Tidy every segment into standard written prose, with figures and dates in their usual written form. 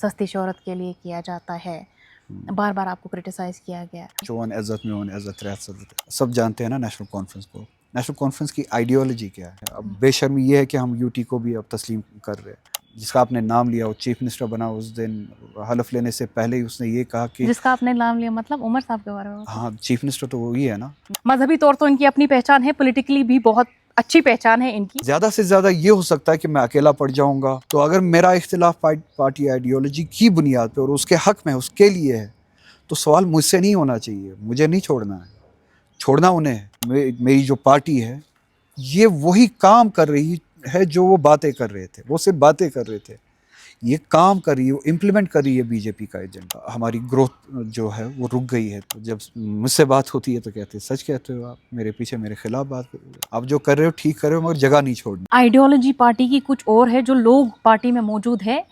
सस्ती शोहरत के लिए किया जाता है, बार बार आपको क्रिटिसाइज किया गया। चौन इज्जत में उन इज्जत सब जानते हैं ना नेशनल कॉन्फ्रेंस को। नेशनल कॉन्फ्रेंस की आइडियोलॉजी क्या है? अब बेशर्मी ये है कि हम यूटी को भी अब तस्लीम कर रहे हैं। जिसका आपने नाम लिया वो चीफ मिनिस्टर बना, उस दिन हलफ लेने से पहले ही उसने ये कहा कि जिसका आपने नाम लिया मतलब उमर साहब के बारे में? हाँ, चीफ मिनिस्टर तो वही है ना। मजहबी तौर तो इनकी अपनी पहचान है, पॉलिटिकली भी बहुत अच्छी पहचान है इनकी। ज्यादा से ज्यादा ये हो सकता है कि मैं अकेला पड़ जाऊंगा, तो अगर मेरा इख्तिलाफ पार्टी आइडियोलॉजी की बुनियाद पे और उसके हक में उसके लिए है, तो सवाल मुझसे नहीं होना चाहिए। मुझे नहीं छोड़ना है, छोड़ना उन्हें है। मेरी जो पार्टी है ये वही काम कर रही है जो वो बातें कर रहे थे। वो सिर्फ बातें कर रहे थे, ये काम कर रही है, वो इम्प्लीमेंट कर रही है बीजेपी का एजेंडा। हमारी ग्रोथ जो है वो रुक गई है। तो जब मुझसे बात होती है तो कहते हैं सच कहते हो आप, मेरे पीछे मेरे खिलाफ बात कर रहे हो। आप जो कर रहे हो ठीक कर रहे हो, मगर जगह नहीं छोड़नी। आइडियोलॉजी पार्टी की कुछ और है, जो लोग पार्टी में मौजूद है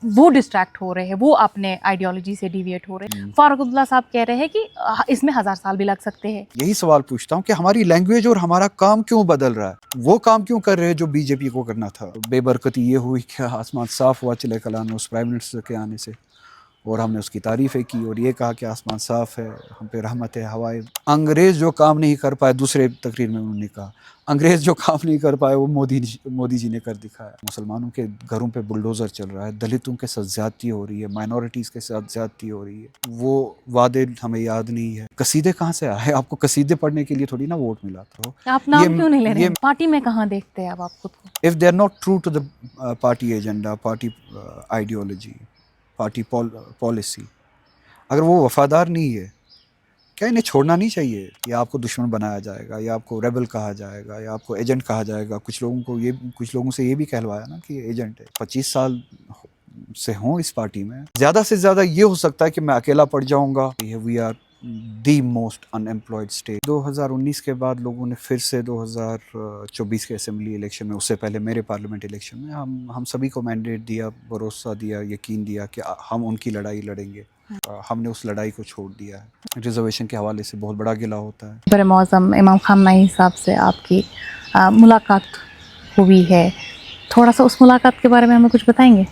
वो डिस्ट्रैक्ट हो रहे हैं, वो अपने आइडियोलॉजी से डिविएट हो रहे हैं। फारूक अब्दुल्ला साहब कह रहे हैं कि इसमें 1000 साल भी लग सकते हैं। यही सवाल पूछता हूँ कि हमारी लैंग्वेज और हमारा काम क्यों बदल रहा है? वो काम क्यों कर रहे हैं जो बीजेपी को करना था? बेबरकती ये हुई कि आसमान साफ हुआ चले कलाम उस प्राइम मिनिस्टर के आने से, और हमने उसकी तारीफ़ें की और ये कहा कि आसमान साफ़ है, हम पे रहमत है, हवाएं। अंग्रेज़ जो काम नहीं कर पाए, दूसरे तकरीर में उन्होंने कहा, अंग्रेज़ जो काम नहीं कर पाए वो मोदी जी ने कर दिखाया। मुसलमानों के घरों पे बुलडोज़र चल रहा है, दलितों के साथ ज़्यादती हो रही है, माइनॉरिटीज़ के साथ ज़्यादती हो रही है। वो वादे हमें याद नहीं है। कसीदे कहाँ से आए? आपको कसीदे पढ़ने के लिए थोड़ी ना वोट मिला था। आप नाम क्यों नहीं ले रहे हैं? पार्टी में कहाँ देखते हैं आप खुद को? If they are not true to the party agenda, party ideology, party policy, अगर वो वफादार नहीं है, क्या इन्हें छोड़ना नहीं चाहिए? या आपको दुश्मन बनाया जाएगा, या आपको रेबल कहा जाएगा, या आपको एजेंट कहा जाएगा। कुछ लोगों से ये भी कहलवाया ना कि एजेंट है। 25 साल से हों इस पार्टी में, ज़्यादा से ज़्यादा ये हो सकता है कि मैं अकेला पड़ जाऊंगा। We are the most unemployed state. 2019 के बाद लोगों ने फिर से 2024 के असेंबली इलेक्शन में, उससे पहले मेरे पार्लियामेंट इलेक्शन में, हम सभी को मैंडेट दिया, भरोसा दिया, यकीन दिया कि हम उनकी लड़ाई लड़ेंगे। हमने उस लड़ाई को छोड़ दिया है। रिजर्वेशन के हवाले से बहुत बड़ा गिला होता है। बड़े मौज़म इमाम खामनाई साहब से आपकी मुलाकात हुई है, थोड़ा सा उस मुलाकात के बारे में हमें कुछ बताएंगे?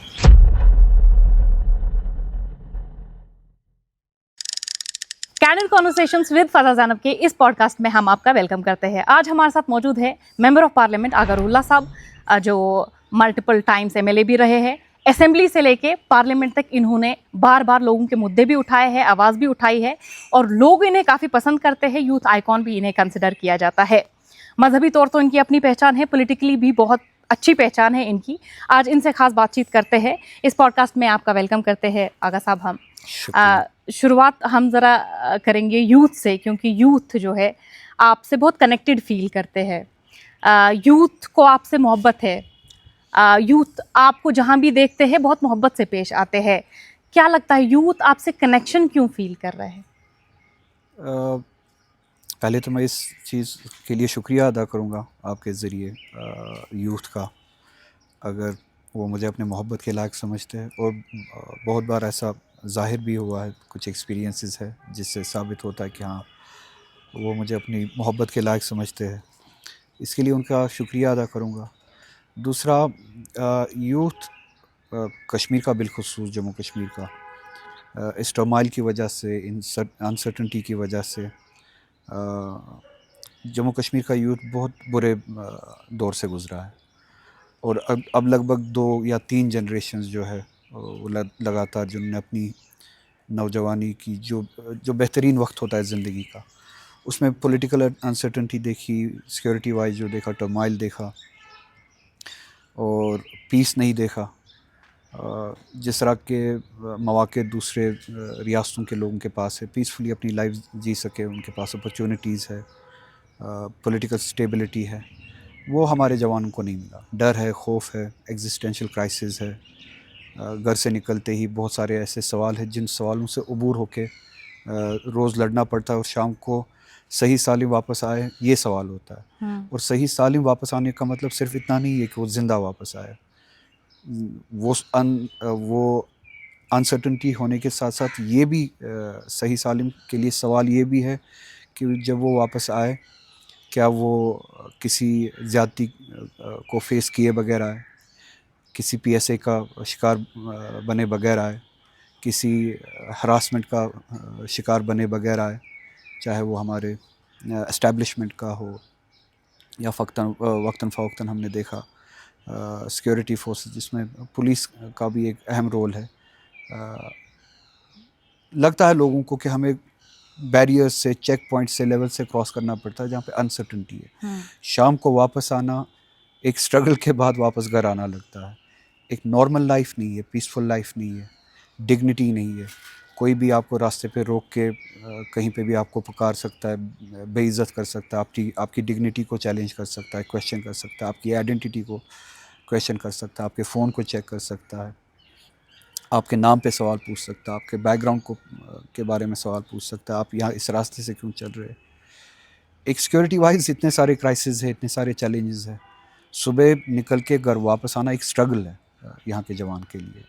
Candid conversations with Faza Zainab के इस पॉडकास्ट में हम आपका वेलकम करते हैं। आज हमारे साथ मौजूद है मेंबर ऑफ पार्लियामेंट अगरुल्ला साहब, जो मल्टीपल टाइम्स एमएलए भी रहे हैं। असेंबली से लेके पार्लियामेंट तक इन्होंने बार बार लोगों के मुद्दे भी उठाए हैं, आवाज़ भी उठाई है, और लोग इन्हें काफ़ी पसंद करते हैं। यूथ आइकॉन भी इन्हें कंसिडर किया जाता है। मजहबी तौर तो इनकी अपनी पहचान है, पॉलिटिकली भी बहुत अच्छी पहचान है इनकी। आज इनसे खास बातचीत करते हैं। इस पॉडकास्ट में आपका वेलकम करते हैं आगा साहब। हम शुरुआत हम ज़रा करेंगे यूथ से, क्योंकि यूथ जो है आपसे बहुत कनेक्टेड फील करते हैं। यूथ को आपसे मोहब्बत है। यूथ आपको जहाँ भी देखते हैं बहुत मोहब्बत से पेश आते हैं। क्या लगता है यूथ आपसे कनेक्शन क्यों फील कर रहे हैं? पहले तो मैं इस चीज़ के लिए शुक्रिया अदा करूँगा आपके ज़रिए यूथ का, अगर वो मुझे अपने मोहब्बत के लायक समझते हैं। और बहुत बार ऐसा ज़ाहिर भी हुआ है, कुछ एक्सपीरियंसेस है जिससे साबित होता है कि हाँ, वो मुझे अपनी मोहब्बत के लायक समझते हैं। इसके लिए उनका शुक्रिया अदा करूँगा। दूसरा, यूथ कश्मीर का, बिलखुसूस जम्मू कश्मीर का, इस टर्माइल की वजह से, इन अनसर्टनिटी की वजह से जम्मू कश्मीर का यूथ बहुत बुरे दौर से गुज़रा है। और अब लगभग 2 या 3 जनरेशन्स जो है वो लगातार, जिन्होंने अपनी नौजवानी की जो बेहतरीन वक्त होता है ज़िंदगी का, उसमें पॉलिटिकल अनसर्टनिटी देखी, सिक्योरिटी वाइज जो देखा, टर्माइल देखा, और पीस नहीं देखा। जिस तरह के मौक़े दूसरे रियासतों के लोगों के पास है, पीसफुली अपनी लाइफ जी सके, उनके पास अपॉर्चुनिटीज़ है, पॉलिटिकल स्टेबिलिटी है, वो हमारे जवानों को नहीं मिला। डर है, खौफ है, एग्जिस्टेंशियल क्राइसिस है। घर से निकलते ही बहुत सारे ऐसे सवाल हैं जिन सवालों से अबूर होके रोज़ लड़ना पड़ता है, और शाम को सही सालिम वापस आए, ये सवाल होता है। और सही सालिम वापस आने का मतलब सिर्फ इतना नहीं है कि वो ज़िंदा वापस आए। वो अनसर्टनिटी होने के साथ साथ ये भी सही सालिम के लिए सवाल ये भी है कि जब वो वापस आए, क्या वो किसी ज़्यादती को फेस किए बगैर आए। किसी पीएसए का शिकार बने बगैर आए, किसी हरासमेंट का शिकार बने बगैर आए, चाहे वो हमारे एस्टैब्लिशमेंट का हो या वक्तन फ़वक्तन हमने देखा सिक्योरिटी फोर्सेस जिसमें पुलिस का भी एक अहम रोल है। लगता है लोगों को कि हमें बैरियर्स से, चेक पॉइंट से, लेवल से क्रॉस करना पड़ता है जहाँ पे अनसर्टनिटी है। शाम को वापस आना एक स्ट्रगल के बाद वापस घर आना लगता है। एक नॉर्मल लाइफ नहीं है, पीसफुल लाइफ नहीं है, डिग्निटी नहीं है। कोई भी आपको रास्ते पे रोक के कहीं पे भी आपको पुकार सकता है, बेइज्जत कर सकता है, आपकी डिग्निटी को चैलेंज कर सकता है, क्वेश्चन कर सकता है, आपकी आइडेंटिटी को क्वेश्चन कर सकता है, आपके फ़ोन को चेक कर सकता है, आपके नाम पे सवाल पूछ सकता है, आपके बैकग्राउंड को के बारे में सवाल पूछ सकता है, आप यहाँ इस रास्ते से क्यों चल रहे हैं। एक सिक्योरिटी वाइज इतने सारे क्राइसिस है, इतने सारे चैलेंजेस है। सुबह निकल के घर वापस आना एक स्ट्रगल है यहाँ के जवान के लिए,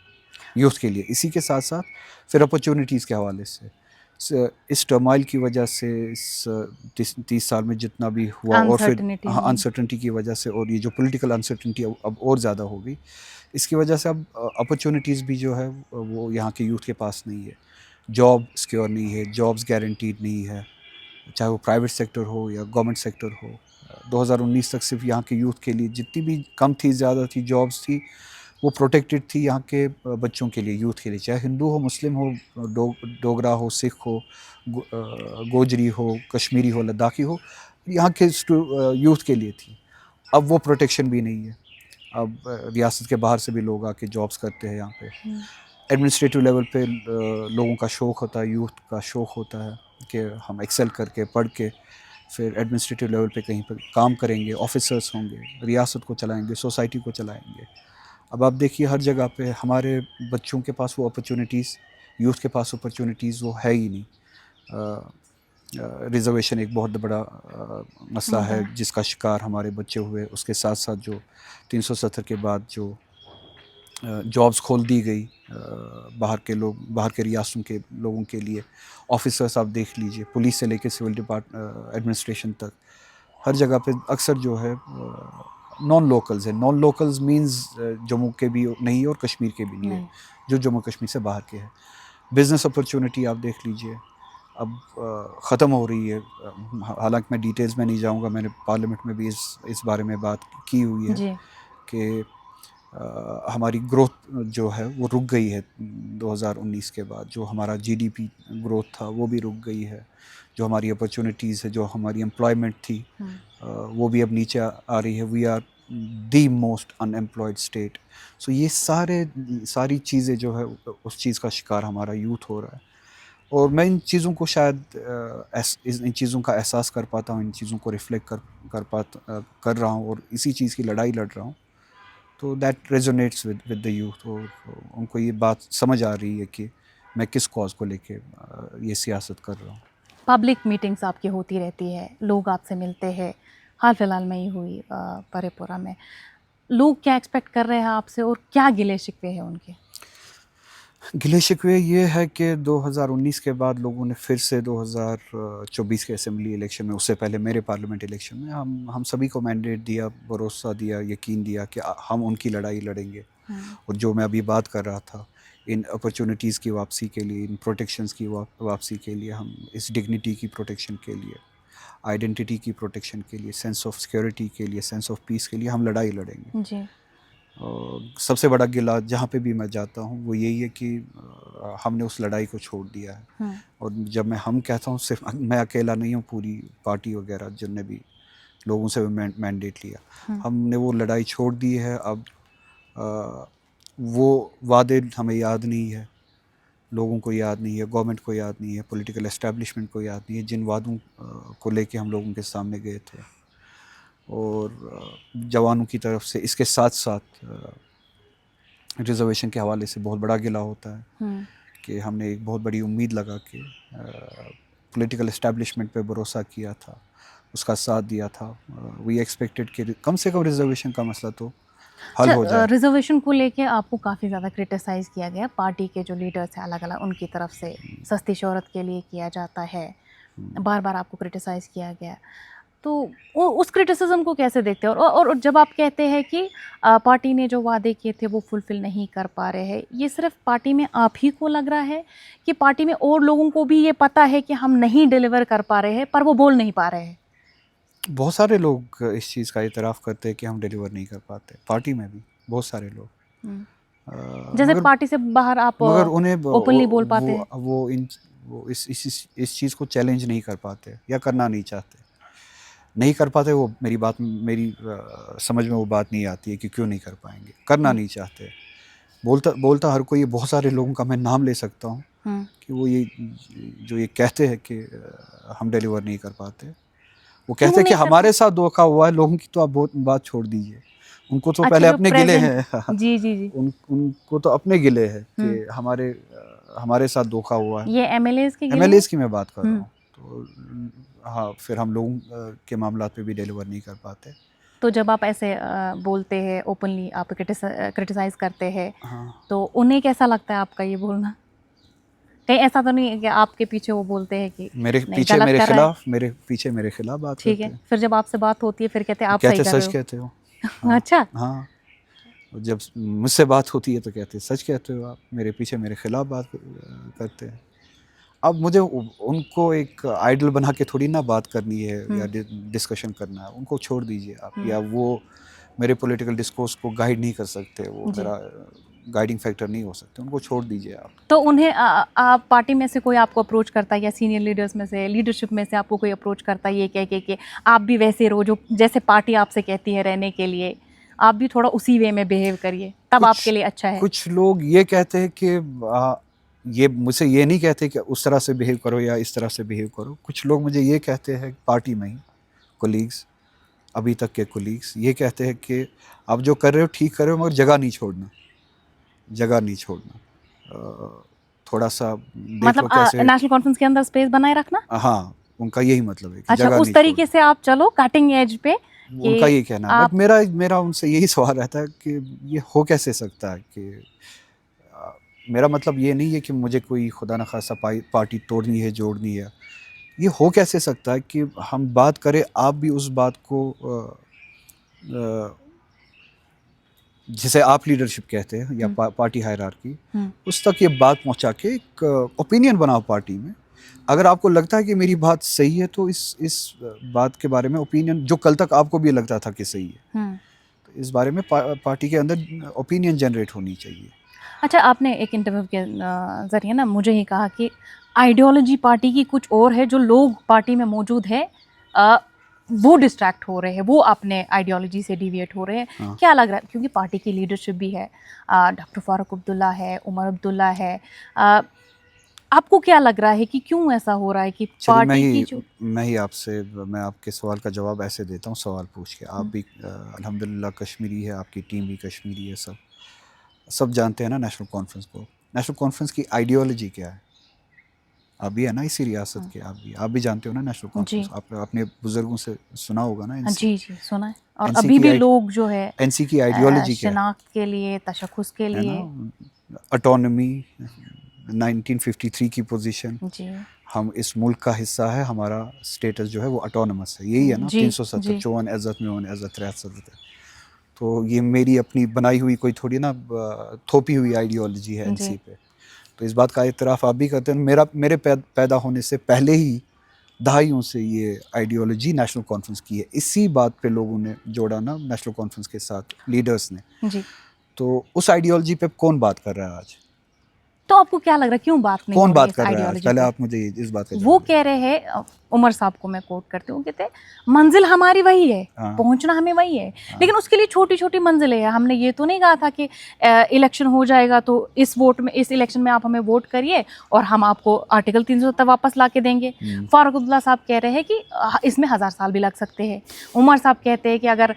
यूथ के लिए। इसी के साथ साथ फिर अपॉर्चुनिटीज़ के हवाले से इस टर्माइल की वजह से इस 30 साल में जितना भी हुआ और फिर अनसर्टनिटी की वजह से, और ये जो पॉलिटिकल अनसर्टनिटी अब और ज़्यादा हो गई, इसकी वजह से अब अपॉर्चुनिटीज़ भी जो है वो यहाँ के यूथ के पास नहीं है। जॉब सिक्योर नहीं है, जॉब्स गारंटीड नहीं है, चाहे वो प्राइवेट सेक्टर हो या गवर्नमेंट सेक्टर हो। 2019 तक सिर्फ यहाँ के यूथ के लिए जितनी भी कम थी, ज़्यादा थी, जॉब्स थी, वो प्रोटेक्टेड थी यहाँ के बच्चों के लिए, यूथ के लिए, चाहे हिंदू हो, मुस्लिम हो, डोगरा हो, सिख हो, गोजरी हो, कश्मीरी हो, लद्दाखी हो, यहाँ के यूथ के लिए थी। अब वो प्रोटेक्शन भी नहीं है। अब रियासत के बाहर से भी लोग आके जॉब्स करते हैं यहाँ पे। एडमिनिस्ट्रेटिव लेवल पे लोगों का शौक़ होता है, यूथ का शौक़ होता है कि हम एक्सेल करके, पढ़ के फिर एडमिनिस्ट्रेटिव लेवल पे कहीं पर काम करेंगे, ऑफिसर्स होंगे, रियासत को चलाएंगे, सोसाइटी को चलाएंगे। अब आप देखिए हर जगह पे हमारे बच्चों के पास वो अपॉर्चुनिटीज़, यूथ के पास अपॉर्चुनिटीज़ वो है ही नहीं। रिज़र्वेशन एक बहुत बड़ा मसला है जिसका शिकार हमारे बच्चे हुए। उसके साथ साथ जो 370 के बाद जो जॉब्स खोल दी गई बाहर के लोग, बाहर के रियासतों के लोगों के लिए, ऑफिसर्स आप देख लीजिए, पुलिस से लेके सिविल एडमिनिस्ट्रेशन तक, हर जगह पे अक्सर जो है नॉन लोकल्स है। नॉन लोकल्स मींस जम्मू के भी नहीं है और कश्मीर के भी नहीं है, जो जम्मू कश्मीर से बाहर के हैं। बिज़नेस अपॉर्चुनिटी आप देख लीजिए अब ख़त्म हो रही है। हालांकि मैं डिटेल्स में नहीं जाऊंगा, मैंने पार्लियामेंट में भी इस बारे में बात की हुई है कि हमारी ग्रोथ जो है वो रुक गई है 2019 के बाद। जो हमारा जीडीपी ग्रोथ था वो भी रुक गई है, जो हमारी अपॉर्चुनिटीज़ है, जो हमारी एम्प्लॉयमेंट थी वो भी अब नीचे आ रही है। We are the most unemployed state. So ये सारी चीज़ें जो है उस चीज़ का शिकार हमारा यूथ हो रहा है। और मैं इन चीज़ों को शायद इन चीज़ों का एहसास कर पाता हूँ, इन चीज़ों को रिफ्लेक्ट कर रहा हूँ और इसी चीज़ की लड़ाई लड़ रहा हूँ। तो that resonates with the youth. और उनको ये बात समझ आ रही है कि मैं किस कॉज को लेके ये सियासत कर रहा हूँ। पब्लिक मीटिंग्स आपकी होती रहती है, लोग आपसे मिलते हैं, हाल फिलहाल में ही हुई परेपुरा में। लोग क्या एक्सपेक्ट कर रहे हैं आपसे और क्या गिले शिकवे हैं उनके? गिले शिकवे ये है कि 2019 के बाद लोगों ने फिर से 2024 के असेंबली इलेक्शन में, उससे पहले मेरे पार्लियामेंट इलेक्शन में हम सभी को मैंडेट दिया, भरोसा दिया, यकीन दिया कि हम उनकी लड़ाई लड़ेंगे। और जो मैं अभी बात कर रहा था, इन अपॉर्चुनिटीज़ की वापसी के लिए, इन प्रोटेक्शंस की वापसी के लिए, हम इस डिग्निटी की प्रोटेक्शन के लिए, आइडेंटिटी की प्रोटेक्शन के लिए, सेंस ऑफ सिक्योरिटी के लिए, सेंस ऑफ पीस के लिए हम लड़ाई लड़ेंगे जी। और सबसे बड़ा गिला जहाँ पे भी मैं जाता हूँ वो यही है कि हमने उस लड़ाई को छोड़ दिया है। और जब मैं हम कहता हूँ, सिर्फ मैं अकेला नहीं हूँ, पूरी पार्टी वगैरह जिनने भी लोगों से मैंडेट लिया, हमने वो लड़ाई छोड़ दी है। अब वो वादे हमें याद नहीं है, लोगों को याद नहीं है, गवर्नमेंट को याद नहीं है, पॉलिटिकल एस्टेब्लिशमेंट को याद नहीं है, जिन वादों को लेके हम लोगों के सामने गए थे। और जवानों की तरफ से इसके साथ साथ रिजर्वेशन के हवाले से बहुत बड़ा गिला होता है कि हमने एक बहुत बड़ी उम्मीद लगा के पॉलिटिकल एस्टेब्लिशमेंट पे भरोसा किया था, उसका साथ दिया था। वी एक्सपेक्टेड कि कम से कम रिजर्वेशन का मसला तो हल हो जाए। रिजर्वेशन को लेके आपको काफ़ी ज़्यादा क्रिटिसाइज़ किया गया, पार्टी के जो लीडर्स हैं अलग अलग, उनकी तरफ से सस्ती शोहरत के लिए किया जाता है, बार बार आपको क्रिटिसाइज़ किया गया। तो उस क्रिटिसिज्म को कैसे देखते हैं? और जब आप कहते हैं कि पार्टी ने जो वादे किए थे वो फुलफिल नहीं कर पा रहे हैं, ये सिर्फ पार्टी में आप ही को लग रहा है कि पार्टी में और लोगों को भी ये पता है कि हम नहीं डिलीवर कर पा रहे हैं पर वो बोल नहीं पा रहे हैं? बहुत सारे लोग इस चीज़ का इतराफ़ करते हैं कि हम डिलीवर नहीं कर पाते, पार्टी में भी बहुत सारे लोग। जैसे मगर पार्टी से बाहर आप मगर उन्हें ओपनली बोल पाते हैं। वो इस चीज़ को चैलेंज नहीं कर पाते या करना नहीं चाहते, नहीं कर पाते। वो मेरी समझ में वो बात नहीं आती है कि क्यों नहीं कर पाएंगे, करना नहीं चाहते। बोलता हर कोई, बहुत सारे लोगों का मैं नाम ले सकता हूँ कि वो ये कहते हैं कि हम डिलीवर नहीं कर पाते। वो कहते हैं कि हमारे साथ धोखा हुआ है। लोगों की तो आप बहुत बात छोड़ दीजिए, उनको तो पहले अपने गिले हैं। जी। उनको तो अपने गिले हैं कि हमारे साथ धोखा हुआ है। ये एमएलएज की मैं बात कर रहा हूँ। तो हाँ, फिर हम लोगों के मामलात पे भी डिलीवर नहीं कर पाते। तो जब आप ऐसे बोलते हैं, ओपनली आप क्रिटिसाइज करते हैं, हाँ, तो उन्हें कैसा लगता है आपका ये बोलना? कहीं ऐसा तो नहीं है कि आपके पीछे वो बोलते हैं कि मेरे पीछे मेरे खिलाफ बात ठीक करते है, हैं। फिर जब आपसे बात होती है फिर कहते हैं आप सही कर रहे सच हो। कहते हो। हाँ, अच्छा। हाँ, जब मुझसे बात होती है तो कहते हैं सच कहते हो आप, मेरे पीछे मेरे खिलाफ बात करते हैं। अब मुझे उनको एक आइडल बना के थोड़ी ना बात करनी है या डिस्कशन करना है। उनको छोड़ दीजिए आप, या वो मेरे पॉलिटिकल डिस्कोर्स को गाइड नहीं कर सकते, वो मेरा गाइडिंग फैक्टर नहीं हो सकते। उनको छोड़ दीजिए आप। तो उन्हें आप पार्टी में से कोई आपको अप्रोच करता है या सीनियर लीडर्स में से, लीडरशिप में से आपको कोई अप्रोच करता है ये कह के कि आप भी वैसे रहो जो जैसे पार्टी आपसे कहती है रहने के लिए, आप भी थोड़ा उसी वे में बिहेव करिए तब आपके लिए अच्छा है? कुछ लोग ये कहते हैं कि ये मुझसे ये नहीं कहते कि उस तरह से बिहेव करो या इस तरह से बिहेव करो। कुछ लोग मुझे ये कहते हैं, पार्टी में ही कोलीग्स, अभी तक के कोलीग्स, ये कहते हैं कि आप जो कर रहे हो ठीक कर रहे हो, मगर जगह नहीं छोड़ना। थोड़ा सा देख लो मतलब कैसे। नेशनल कॉन्फ्रेंस के अंदर स्पेस बनाए रखना? हाँ, उनका यही मतलब है कि अच्छा, जगह उस नहीं तरीके से आप चलो कटिंग एज पे। उनका ये कहना है। बट मेरा उनसे यही सवाल रहता है कि ये हो कैसे सकता है कि मेरा मतलब ये नहीं है कि मुझे कोई खुदा न खासा पार्टी तोड़नी है, जोड़नी है। ये हो कैसे सकता है कि हम बात करें, आप भी उस बात को जिसे आप लीडरशिप कहते हैं या पार्टी हायरार्की, उस तक ये बात पहुंचा के एक ओपिनियन बनाओ पार्टी में। अगर आपको लगता है कि मेरी बात सही है तो इस बात के बारे में ओपिनियन, जो कल तक आपको भी लगता था कि सही है, तो इस बारे में पार्टी के अंदर ओपिनियन जनरेट होनी चाहिए। अच्छा, आपने एक इंटरव्यू के ज़रिए ना मुझे ही कहा कि आइडियोलॉजी पार्टी की कुछ और है, जो लोग पार्टी में मौजूद है वो डिस्ट्रैक्ट हो रहे हैं, वो अपने आइडियोलॉजी से डिविएट हो रहे हैं। हाँ। क्या लग रहा है, क्योंकि पार्टी की लीडरशिप भी है, डॉक्टर फारूक अब्दुल्ला है, उमर अब्दुल्ला है, आपको क्या लग रहा है कि क्यों ऐसा हो रहा है कि पार्टी की जो मैं आपके सवाल का जवाब ऐसे देता हूँ, सवाल पूछ के। आप भी अल्हम्दुलिल्लाह कश्मीरी है, आपकी टीम भी कश्मीरी है, सब जानते हैं ना नेशनल कॉन्फ्रेंस को। नेशनल कॉन्फ्रेंस की आइडियोलॉजी क्या है? आप भी है ना इसी रियासत के, आप भी जानते हो ना नेशनल कॉन्फ्रेंस। आप अपने बुजुर्गों से सुना होगा ना एनसी। जी सुना है, और NC अभी की भी लोग जो है एनसी की आइडियोलॉजी क्या है? शनाख्त के लिए, तशख़्ख़ुस के लिए, ऑटोनमी, 1953 की पोजीशन, जी हम इस मुल्क का हिस्सा है, हमारा स्टेटस जो है वो ऑटोनमस है, यही है ना। 370 54 इज़्ज़त में होने इज़्ज़त 63। तो ये मेरी अपनी बनाई हुई कोई थोड़ी ना थोपी हुई आइडियोलॉजी है एनसी पे। तो इस बात का इतराफ़ आप भी करते हैं। मेरे पैदा होने से पहले ही दहाइयों से ये आइडियोलॉजी नेशनल कॉन्फ्रेंस की है। इसी बात पे लोगों ने जोड़ा ना नेशनल कॉन्फ्रेंस के साथ, लीडर्स ने। जी। तो उस आइडियोलॉजी पे कौन बात कर रहा है आज? तो आपको क्या लग रहा है क्यों बात नहीं हो कौन रही बात इस कर रहा है आज? आइडियोलॉजी पहले पे? आप मुझे इस बात का वो जवाब कह रहे हैं, उमर साहब को मैं कोट करती हूँ, कहते हैं मंजिल हमारी वही है, पहुंचना हमें वही है, लेकिन उसके लिए छोटी छोटी मंजिलें हैं। हमने ये तो नहीं कहा था कि इलेक्शन हो जाएगा तो इस इलेक्शन में आप हमें वोट करिए और हम आपको आर्टिकल 370 वापस ला के देंगे। फारूक अब्दुल्ला साहब कह रहे हैं कि इसमें 1000 साल भी लग सकते हैं। उमर साहब कहते हैं कि अगर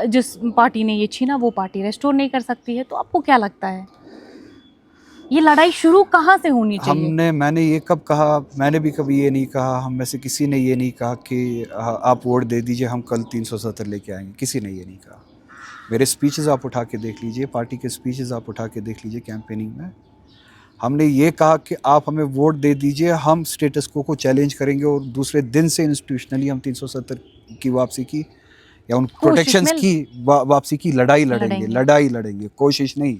जिस पार्टी ने ये छीना वो पार्टी रेस्टोर नहीं कर सकती है। तो आपको क्या लगता है ये लड़ाई शुरू कहाँ से होनी चाहिए? मैंने ये कब कहा? मैंने भी कभी ये नहीं कहा, हम में से किसी ने ये नहीं कहा कि आप वोट दे दीजिए, हम कल 370 लेके आएंगे। किसी ने ये नहीं कहा। मेरे स्पीचेस आप उठा के देख लीजिए, पार्टी के स्पीचेस आप उठा के देख लीजिए कैंपेनिंग में। हमने ये कहा कि आप हमें वोट दे दीजिए, हम स्टेटस को चैलेंज करेंगे और दूसरे दिन से इंस्टीट्यूशनली हम 370 की वापसी की या उन कोशिश प्रोटेक्शंस में की वापसी की लड़ाई लड़ेंगे, लड़ेंगे। लड़ाई लड़ेंगे, कोशिश नहीं,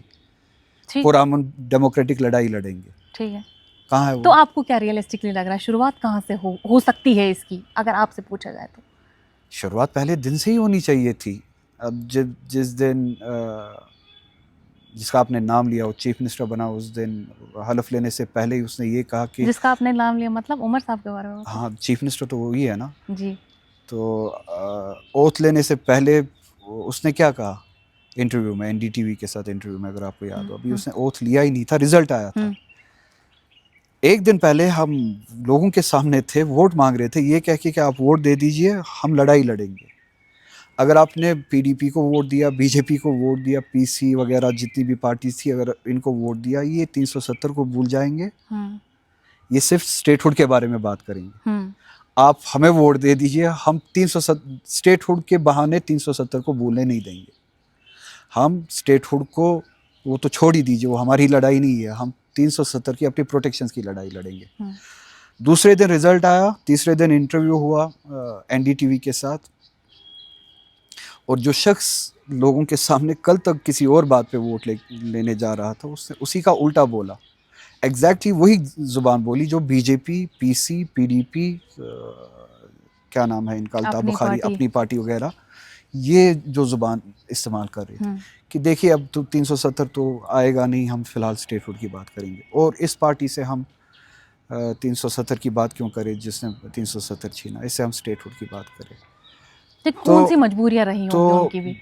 ठीक पुरअमन डेमोक्रेटिक लड़ाई लड़ेंगे। ठीक है। कहाँ है तो वो? आपको क्या रियलिस्टिकली लग रहा है, शुरुआत कहाँ से हो सकती है इसकी, अगर आपसे पूछा जाए तो? शुरुआत पहले दिन से ही होनी चाहिए थी। अब जिस दिन जिसका आपने नाम लिया वो चीफ मिनिस्टर बना, उस दिन हलफ लेने से पहले ही उसने ये कहा कि जिसका आपने नाम लिया मतलब उमर साहब के बारे में बात हाँ, चीफ मिनिस्टर तो वही है ना। है? जी। तो ओथ लेने से पहले उसने क्या कहा इंटरव्यू में, एनडीटीवी के साथ इंटरव्यू में, अगर आपको याद हो, अभी उसने ओथ लिया ही नहीं था, रिजल्ट आया था। एक दिन पहले हम लोगों के सामने थे, वोट मांग रहे थे, ये कह के कि आप वोट दे दीजिए, हम लड़ाई लड़ेंगे। अगर आपने पीडीपी को वोट दिया, बीजेपी को वोट दिया, पीसी वगैरह जितनी भी पार्टी थी, अगर इनको वोट दिया, ये 370 को भूल जाएंगे। ये सिर्फ स्टेटहुड के बारे में बात करेंगे। आप हमें वोट दे दीजिए, हम 370 स्टेटहुड के बहाने 370 को भूलने नहीं देंगे। हम स्टेटहुड को वो तो छोड़ ही दीजिए, वो हमारी लड़ाई नहीं है, हम 370 की अपनी प्रोटेक्शंस की लड़ाई लड़ेंगे। दूसरे दिन रिजल्ट आया, तीसरे दिन इंटरव्यू हुआ एनडीटीवी के साथ, और जो शख्स लोगों के सामने कल तक किसी और बात पे वोट लेने जा रहा था, उसने उसी का उल्टा बोला, एग्जैक्टली वही जुबान बोली जो बीजेपी, पीसी, पीडीपी, क्या नाम है इनका, अल्ताफ बुखारी, अपनी पार्टी वगैरह, ये जो जुबान इस्तेमाल कर रही थी कि देखिए अब तो 370 तो आएगा नहीं, हम फिलहाल स्टेटहुड की बात करेंगे, और इस पार्टी से हम 370 की बात क्यों करें जिसने 370 छीना, इससे हम स्टेटहुड की बात करें। तो कौन सी मजबूरियां रही होंगी उनकी भी?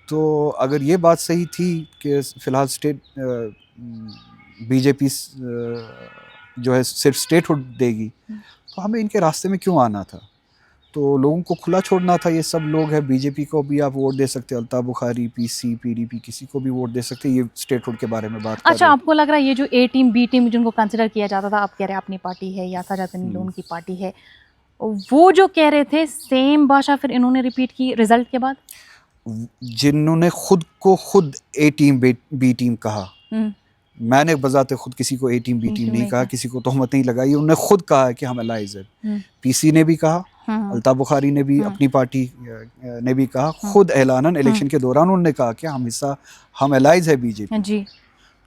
तो अगर ये बात सही थी कि फिलहाल बीजेपी जो है सिर्फ स्टेटहुड देगी, तो हमें इनके रास्ते में क्यों आना था? तो लोगों को खुला छोड़ना था, ये सब लोग हैं, बीजेपी को भी आप वोट दे सकते, अल्ताफ बुखारी, पीसी, पीडीपी, किसी को भी वोट दे सकते, ये स्टेटहुड के बारे में बात कर अच्छा, रहे हैं। आपको लग रहा है ये जो ए टीम बी टीम जिनको कंसिडर किया जाता था, आप कह रहे हैं अपनी पार्टी है या सजाद लोन की पार्टी है, वो जो कह रहे थे सेम भाषा फिर इन्होंने रिपीट की रिजल्ट के बाद? जिन्होंने खुद को खुद ए टीम बी टीम कहा, मैंने बजाते खुद किसी को ए टीम बी टीम नहीं कहा, किसी को तोहमत नहीं लगाई, उन्होंने खुद कहा है कि हम अलाइज है। पीसी ने भी कहा, अल्ताफ बुखारी ने भी, अपनी पार्टी ने भी कहा, खुद ऐलानन इलेक्शन के दौरान उन्होंने कहा कि हम अलाइज है बीजेपी जी।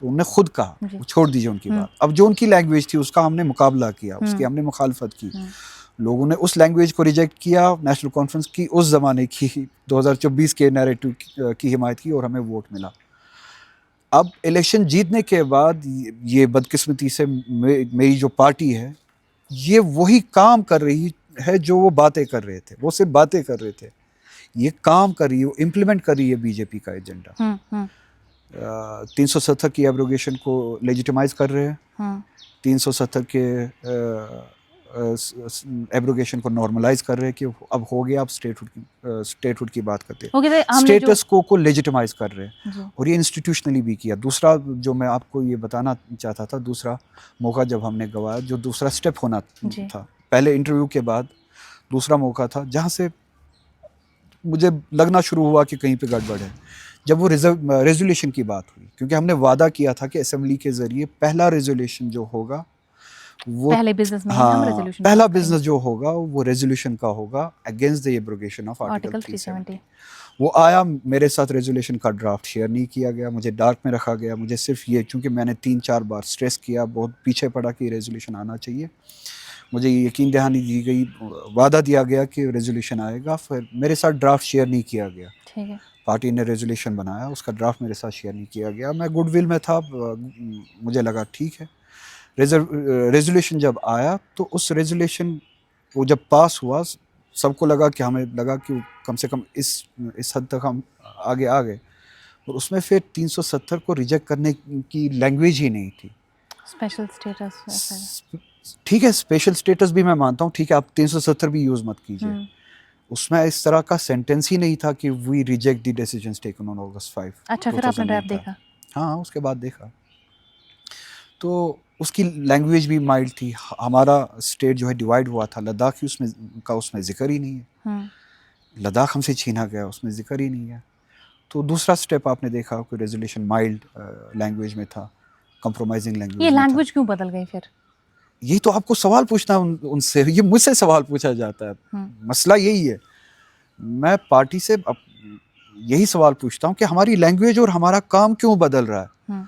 तो उन्होंने खुद कहा, छोड़ दीजिए उनकी बात। अब जो उनकी लैंग्वेज थी उसका हमने मुकाबला किया, उसकी हमने मुखालफत की, लोगों ने उस लैंग्वेज को रिजेक्ट किया, नेशनल कॉन्फ्रेंस की उस ज़माने की 2024 के नैरेटिव की हिमायत की, और हमें वोट मिला। अब इलेक्शन जीतने के बाद ये बदकिस्मती से मेरी जो पार्टी है, ये वही काम कर रही है जो वो बातें कर रहे थे, वो सिर्फ बातें कर रहे थे, ये काम कर रही है, वो इम्प्लीमेंट कर रही है बीजेपी का एजेंडा। 370 की एब्रोगेशन को लेजिटिमाइज कर रहे हैं, 370 के एब्रोगेशन को नॉर्मलाइज कर रहे हैं कि अब हो गया, अब स्टेटहुड की बात करते हैं, स्टेटस को लेजिटिमाइज कर रहे हैं, और ये इंस्टीट्यूशनली भी किया। दूसरा जो मैं आपको ये बताना चाहता था, दूसरा मौका जब हमने गवाया, जो दूसरा स्टेप होना था, पहले इंटरव्यू के बाद दूसरा मौका था, जहाँ से मुझे लगना शुरू हुआ कि कहीं पे गड़बड़ है, जब वो रेजोल्यूशन की बात हुई, क्योंकि हमने वादा किया था कि असेंबली के जरिए पहला रेजोल्यूशन जो होगा वो पहले बिजनेस में हम रेजोल्यूशन, पहला बिजनेस जो होगा वो रेजोल्यूशन का होगा against the abrogation of article 370। वो आया, मेरे साथ रेजोल्यूशन का ड्राफ्ट शेयर नहीं किया गया, मुझे डार्क में रखा गया, मुझे सिर्फ ये, चूँकि मैंने 3-4 बार स्ट्रेस किया, बहुत पीछे पड़ा कि रेजोल्यूशन आना चाहिए, मुझे यकीन दहानी दी गई, वादा दिया गया कि रेजोल्यूशन आएगा, फिर मेरे साथ ड्राफ्ट शेयर नहीं किया गया। ठीक है, पार्टी ने रेजोल्यूशन बनाया, उसका ड्राफ्ट मेरे साथ शेयर नहीं किया गया, मैं गुडविल में था, मुझे लगा ठीक है। रेजोल्यूशन जब आया तो उस रेजोल्यूशन वो जब पास हुआ, सबको लगा कि, हमें लगा कि कम से कम इस हद तक हम आगे आ गए, और उसमें फिर 370 को रिजेक्ट करने की लैंग्वेज ही नहीं थी। स्पेशल स्टेटस, ठीक है, स्पेशल स्टेटस भी मैं मानता हूँ, ठीक है, आप 370 भी यूज़ मत कीजिए, उसमें इस तरह का सेंटेंस ही नहीं था कि we reject the decisions taken on August 5। अच्छा, फिर आपने ड्राफ्ट देखा? हाँ, उसके बाद देखा, तो उसकी लैंग्वेज भी माइल्ड थी। हमारा स्टेट जो है डिवाइड हुआ था, लद्दाख ही उसमें जिक्र ही नहीं है, लद्दाख हमसे छीना गया, उसमें जिक्र ही नहीं है। तो दूसरा स्टेप आपने देखा कि रेजोल्यूशन माइल्ड लैंग्वेज में था, कंप्रोमाइजिंग लैंग्वेज। ये लैंग्वेज क्यों बदल गई फिर? यही तो आपको सवाल पूछना उनसे, ये मुझसे सवाल पूछा जाता है, मसला यही है। मैं पार्टी से यही सवाल पूछता हूँ कि हमारी लैंग्वेज और हमारा काम क्यों बदल रहा है।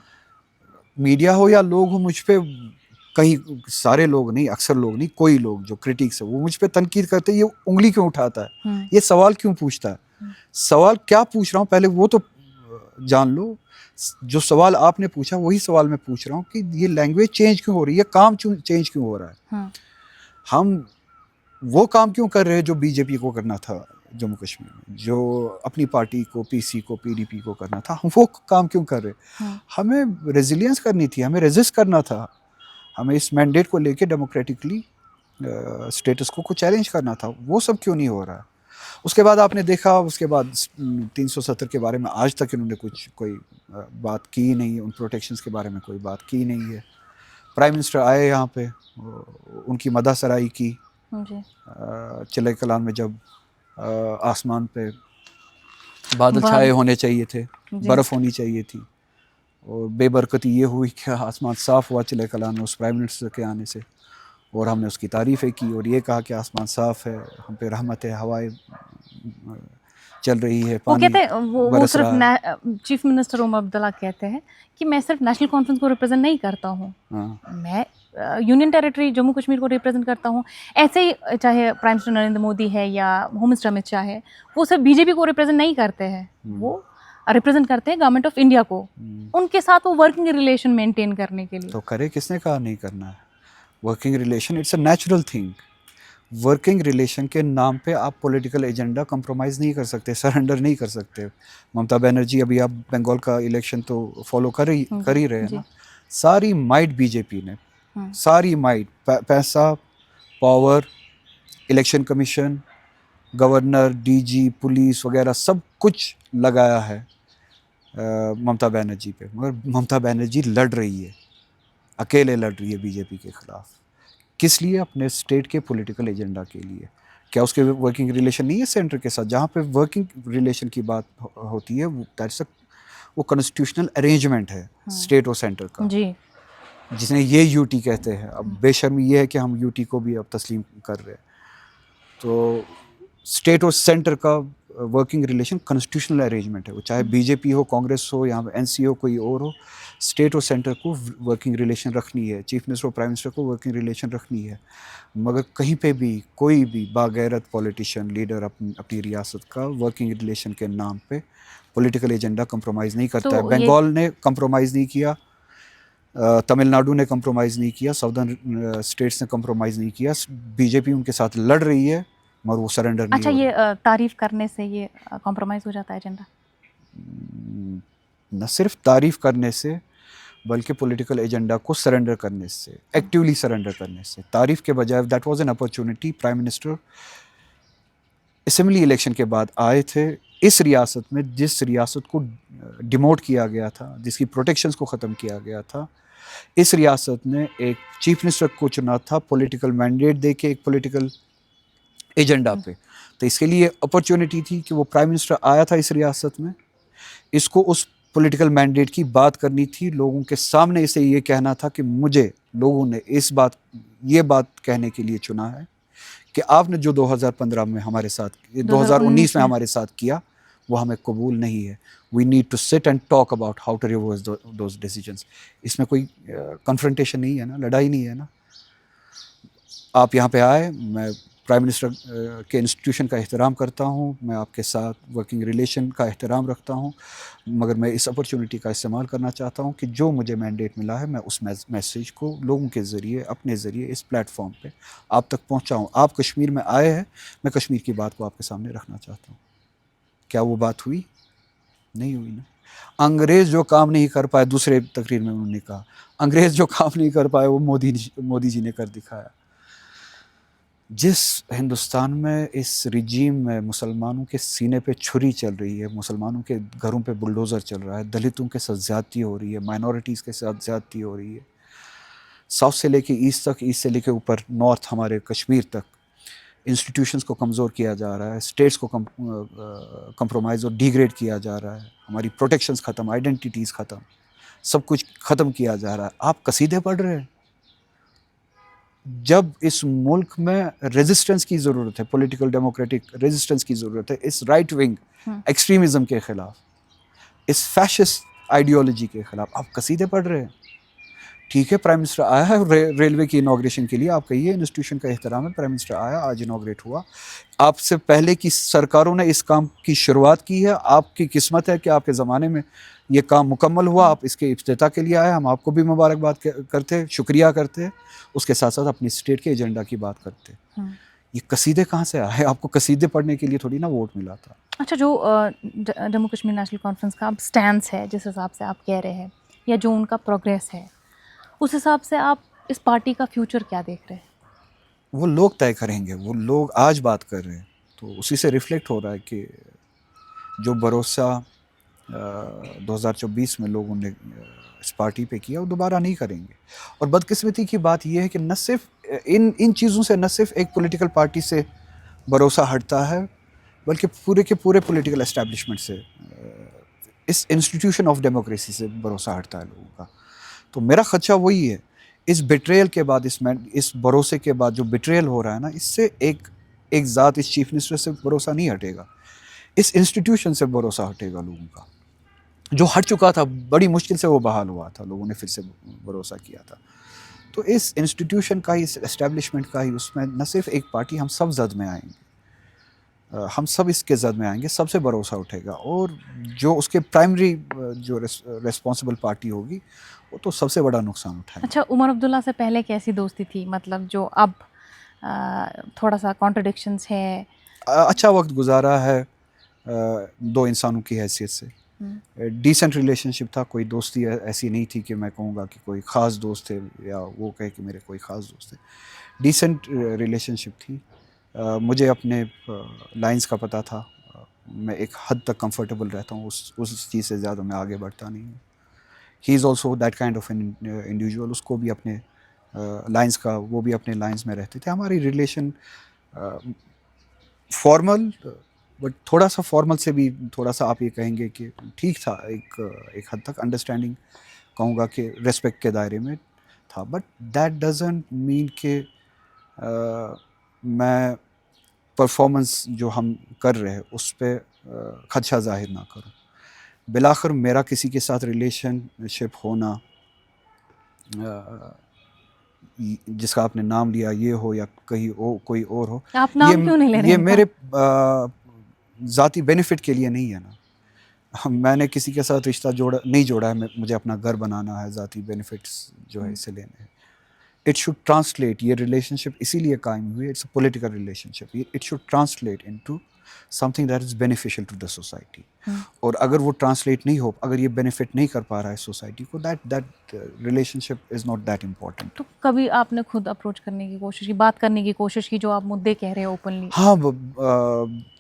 मीडिया हो या लोग हो, मुझ पे कहीं, सारे लोग नहीं, अक्सर लोग नहीं, कोई लोग जो क्रिटिक्स है वो मुझ पे तनकीद करते हैं, ये उंगली क्यों उठाता है, ये सवाल क्यों पूछता है। सवाल क्या पूछ रहा हूँ पहले वो तो जान लो। जो सवाल आपने पूछा वही सवाल मैं पूछ रहा हूँ कि ये लैंग्वेज चेंज क्यों हो रही है, काम चेंज क्यों हो रहा है। हम वो काम क्यों कर रहे हैं जो बीजेपी को करना था जम्मू कश्मीर में, जो अपनी पार्टी को, पीसी को, पीडीपी को करना था, हम वो काम क्यों कर रहे। हमें रेजिलियंस करनी थी, हमें रेजिस्ट करना था, हमें इस मैंडेट को लेके डेमोक्रेटिकली स्टेटस को चैलेंज करना था। वो सब क्यों नहीं हो रहा है। उसके बाद आपने देखा, उसके बाद 370 के बारे में आज तक इन्होंने कोई बात की नहीं, उन प्रोटेक्शंस के बारे में कोई बात की नहीं है। प्राइम मिनिस्टर आए यहाँ पे, उनकी मदासराई की चिल्लाई कलान में, जब आसमान पे बादल छाए होने चाहिए थे, बर्फ़ होनी चाहिए थी, और बेबरकती ये हुई कि आसमान साफ़ हुआ चिल्लाई कलान में उस प्राइम मिनिस्टर के आने से, और हमने उसकी तारीफ़ें की और ये कहा कि आसमान साफ़ है, हम पे रहमत है, हवाएं चल रही है, वो पानी कहते हैं, वो बरस सिर्फ रहा है। चीफ मिनिस्टर ओमर अब्दुल्ला कहते हैं कि मैं सिर्फ नेशनल कॉन्फ्रेंस को रिप्रेजेंट नहीं करता हूँ, मैं यूनियन टेरिटरी जम्मू कश्मीर को रिप्रेजेंट करता हूँ। ऐसे ही चाहे प्राइम मिनिस्टर नरेंद्र मोदी है या होम मिनिस्टर अमित शाह है, वो सिर्फ बीजेपी को रिप्रेजेंट नहीं करते हैं, वो रिप्रेजेंट करते हैं गवर्नमेंट ऑफ इंडिया को। उनके साथ वो वर्किंग रिलेशन मेंटेन करने के लिए तो करे, किसने कहा नहीं करना है। Working relation it's a natural thing. Working relation के नाम पे आप पॉलिटिकल एजेंडा कंप्रोमाइज़ नहीं कर सकते, सरेंडर नहीं कर सकते। ममता बनर्जी, अभी आप बंगाल का इलेक्शन तो फॉलो कर ही रहे हैं ना। सारी माइट बीजेपी ने, सारी माइट, पैसा, power, election commission, governor, DG, police वगैरह सब कुछ लगाया है ममता बनर्जी पे। मगर ममता बनर्जी लड़ रही है, अकेले लड़ रही है बीजेपी के खिलाफ। किस लिए? अपने स्टेट के पॉलिटिकल एजेंडा के लिए। क्या उसके वर्किंग रिलेशन नहीं है सेंटर के साथ? जहाँ पे वर्किंग रिलेशन की बात होती है, वो कॉन्स्टिट्यूशनल अरेंजमेंट है स्टेट और सेंटर का, जी, जिसने ये यूटी कहते हैं। अब बेशर्मी ये है कि हम यूटी को भी अब तस्लीम कर रहे हैं। तो स्टेट और सेंटर का वर्किंग रिलेशन कॉन्स्टिट्यूशनल अरेंजमेंट है, वो चाहे बीजेपी हो, कांग्रेस हो, या एनसी हो, कोई और हो। स्टेट और सेंटर को वर्किंग रिलेशन रखनी है, चीफ मिनिस्टर और प्राइम मिनिस्टर को वर्किंग रिलेशन रखनी है। मगर कहीं पे भी कोई भी बागैरत पॉलिटिशियन लीडर अपनी रियासत का वर्किंग रिलेशन के नाम पे पॉलिटिकल एजेंडा कंप्रोमाइज़ नहीं करता है। बंगाल ने कंप्रोमाइज़ नहीं किया, तमिलनाडु ने कंप्रोमाइज़ नहीं किया, साउदर्न स्टेट्स ने कंप्रोमाइज़ नहीं किया। बीजेपी उनके साथ लड़ रही है मगर वो सरेंडर नहीं अच्छा, हो ये तारीफ करने से ये कॉम्प्रोमाइज़ हो जाता है एजेंडा? न सिर्फ तारीफ करने से, बल्कि पॉलिटिकल एजेंडा को सरेंडर करने से, एक्टिवली सरेंडर करने से। तारीफ के बजाय that was an opportunity. Prime minister assembly election के बाद आए थे इस रियासत में, जिस रियासत को डिमोट किया गया था, जिसकी प्रोटेक्शंस को ख़त्म किया गया था। इस रियासत ने एक चीफ मिनिस्टर को चुना था पॉलिटिकल मैंडेट दे के, एक पॉलिटिकल एजेंडा पे। तो इसके लिए अपॉर्चुनिटी थी कि वो प्राइम मिनिस्टर आया था इस रियासत में, इसको उस पॉलिटिकल मैंडेट की बात करनी थी, लोगों के सामने इसे ये कहना था कि मुझे लोगों ने ये बात कहने के लिए चुना है कि आपने जो 2015 में हमारे साथ, 2019 में हमारे साथ किया, वो हमें कबूल नहीं है। We need to sit and talk about how to reverse those decisions. इसमें कोई कन्फ्रंटेशन नहीं है ना, लड़ाई नहीं है ना। आप यहाँ पे आए, मैं प्राइम मिनिस्टर के इंस्टीट्यूशन का एहतराम करता हूँ, मैं आपके साथ वर्किंग रिलेशन का एहतराम रखता हूँ, मगर मैं इस अपॉर्चुनिटी का इस्तेमाल करना चाहता हूँ कि जो मुझे मैंडेट मिला है, मैं उस मैसेज को लोगों के ज़रिए, अपने ज़रिए, इस प्लेटफॉर्म पे आप तक पहुँचाऊँ। आप कश्मीर में आए हैं, मैं कश्मीर की बात को आपके सामने रखना चाहता हूँ। क्या वो बात हुई? नहीं हुई ना। अंग्रेज़ जो काम नहीं कर पाए, दूसरे तकरीर में उन्होंने कहा, अंग्रेज़ जो काम नहीं कर पाए वो मोदी जी ने कर दिखाया। जिस हिंदुस्तान में, इस रिजीम में मुसलमानों के सीने पे छुरी चल रही है, मुसलमानों के घरों पे बुलडोज़र चल रहा है, दलितों के साथ ज़्यादती हो रही है, माइनॉरिटीज़ के साथ ज़्यादती हो रही है, साउथ से लेके ईस्ट तक, ईस्ट से लेके ऊपर नॉर्थ हमारे कश्मीर तक, इंस्टीट्यूशंस को कमज़ोर किया जा रहा है, स्टेट्स को कंप्रोमाइज़ और डिग्रेड किया जा रहा है, हमारी प्रोटेक्शंस ख़त्म, आइडेंटिटीज़ ख़त्म, सब कुछ ख़त्म किया जा रहा है। आप कसीदे पढ़ रहे हैं, जब इस मुल्क में रेजिस्टेंस की ज़रूरत है, पॉलिटिकल डेमोक्रेटिक रेजिस्टेंस की ज़रूरत है, इस राइट विंग एक्सट्रीमिज़म के ख़िलाफ़, इस फैशिस्ट आइडियोलॉजी के ख़िलाफ़, आप कसीदे पढ़ रहे हैं। ठीक है, प्राइम मिनिस्टर आया है रेलवे की इनाग्रेशन के लिए, आप कहिए इंस्टीट्यूशन का एहतराम है, प्राइम मिनिस्टर आया, आज इनाग्रेट हुआ। आपसे पहले की सरकारों ने इस काम की शुरुआत की है, आपकी किस्मत है कि आपके ज़माने में ये काम मुकम्मल हुआ, आप इसके इफ्तिताह के लिए आए, हम आपको भी मुबारकबाद करते, शुक्रिया करते, उसके साथ साथ अपनी स्टेट के एजेंडा की बात करते। ये कसीदे कहाँ से आए? आपको कसीदे पढ़ने के लिए थोड़ी ना वोट मिला था। अच्छा, जो जम्मू कश्मीर नेशनल कॉन्फ्रेंस का अब स्टैंस है, जिस हिसाब से आप कह रहे हैं, या जो उनका प्रोग्रेस है, उस हिसाब से आप इस पार्टी का फ्यूचर क्या देख रहे हैं? वो लोग तय करेंगे, वो लोग आज बात कर रहे हैं, तो उसी से रिफ्लेक्ट हो रहा है कि जो भरोसा 2024 में लोगों ने इस पार्टी पे किया, वो दोबारा नहीं करेंगे। और बदकिस्मती की बात यह है कि न सिर्फ इन चीज़ों से न सिर्फ एक पॉलिटिकल पार्टी से भरोसा हटता है, बल्कि पूरे के पूरे पॉलिटिकल एस्टेब्लिशमेंट से, इस इंस्टीट्यूशन ऑफ डेमोक्रेसी से भरोसा हटता है लोगों का। तो मेरा खदशा वही है, इस बिट्रेयल के बाद, इस भरोसे के बाद जो बिट्रेयल हो रहा है ना, इससे एक ज़ात, इस चीफ मिनिस्टर से भरोसा नहीं हटेगा, इस इंस्टीट्यूशन से भरोसा हटेगा लोगों का, जो हट चुका था, बड़ी मुश्किल से वो बहाल हुआ था, लोगों ने फिर से भरोसा किया था। तो इस इंस्टीट्यूशन का, इस एस्टेब्लिशमेंट का ही, उसमें न सिर्फ एक पार्टी, हम सब जद में आएंगे, हम सब इसके जद में आएंगे, सबसे भरोसा उठेगा, और जो उसके प्राइमरी जो रेस्पॉन्सिबल पार्टी होगी, वो तो सबसे बड़ा नुकसान उठाएगी। अच्छा, उमर अब्दुल्ला से पहले कैसी दोस्ती थी, मतलब जो अब थोड़ा सा कॉन्ट्रडिक्शंस है? अच्छा वक्त गुजारा है दो इंसानों की हैसियत से, डिसेंट रिलेशनशिप था, कोई दोस्ती ऐसी नहीं थी कि मैं कहूँगा कि कोई ख़ास दोस्त थे या वो कहे कि मेरे कोई ख़ास दोस्त थे। डिसेंट रिलेशनशिप थी। मुझे अपने लाइंस का पता था, मैं एक हद तक कंफर्टेबल रहता हूँ, उस चीज़ से ज़्यादा मैं आगे बढ़ता नहीं हूँ। He is also that kind of an individual, उसको भी अपने लाइंस का, वो भी अपने लाइंस में रहते थे। हमारी रिलेशन फॉर्मल, बट थोड़ा सा फॉर्मल से भी थोड़ा सा आप ये कहेंगे कि ठीक था, एक हद तक अंडरस्टैंडिंग कहूँगा कि रेस्पेक्ट के दायरे में था। बट दैट डजंट मीन कि मैं परफॉर्मेंस जो हम कर रहे हैं उस पर खदशा जाहिर ना करूँ। बिलाखिर मेरा किसी के साथ रिलेशनशिप होना, जिसका आपने नाम लिया, ये हो या कहीं कोई और हो, आप नाम क्यों नहीं ले रहे ये हैं? मेरे ज़ाती बेनिफिट के लिए नहीं है ना। मैंने किसी के साथ रिश्ता नहीं जोड़ा है, मुझे अपना घर बनाना है, ज़ाती बेनिफिट्स जो है इसे लेने हैं। इट शुड ट्रांसलेट, ये रिलेशनशिप इसीलिए कायम हुई, it's a political relationship, it should translate into something that is beneficial to the society. और अगर वो ट्रांसलेट नहीं हो, अगर ये बेनिफिट नहीं कर पा रहा है सोसाइटी को, that relationship is not that important. तो कभी आपने खुद अप्रोच करने की कोशिश की, बात करने की कोशिश की, जो आप मुद्दे कह रहे हैं ओपनली? हाँ,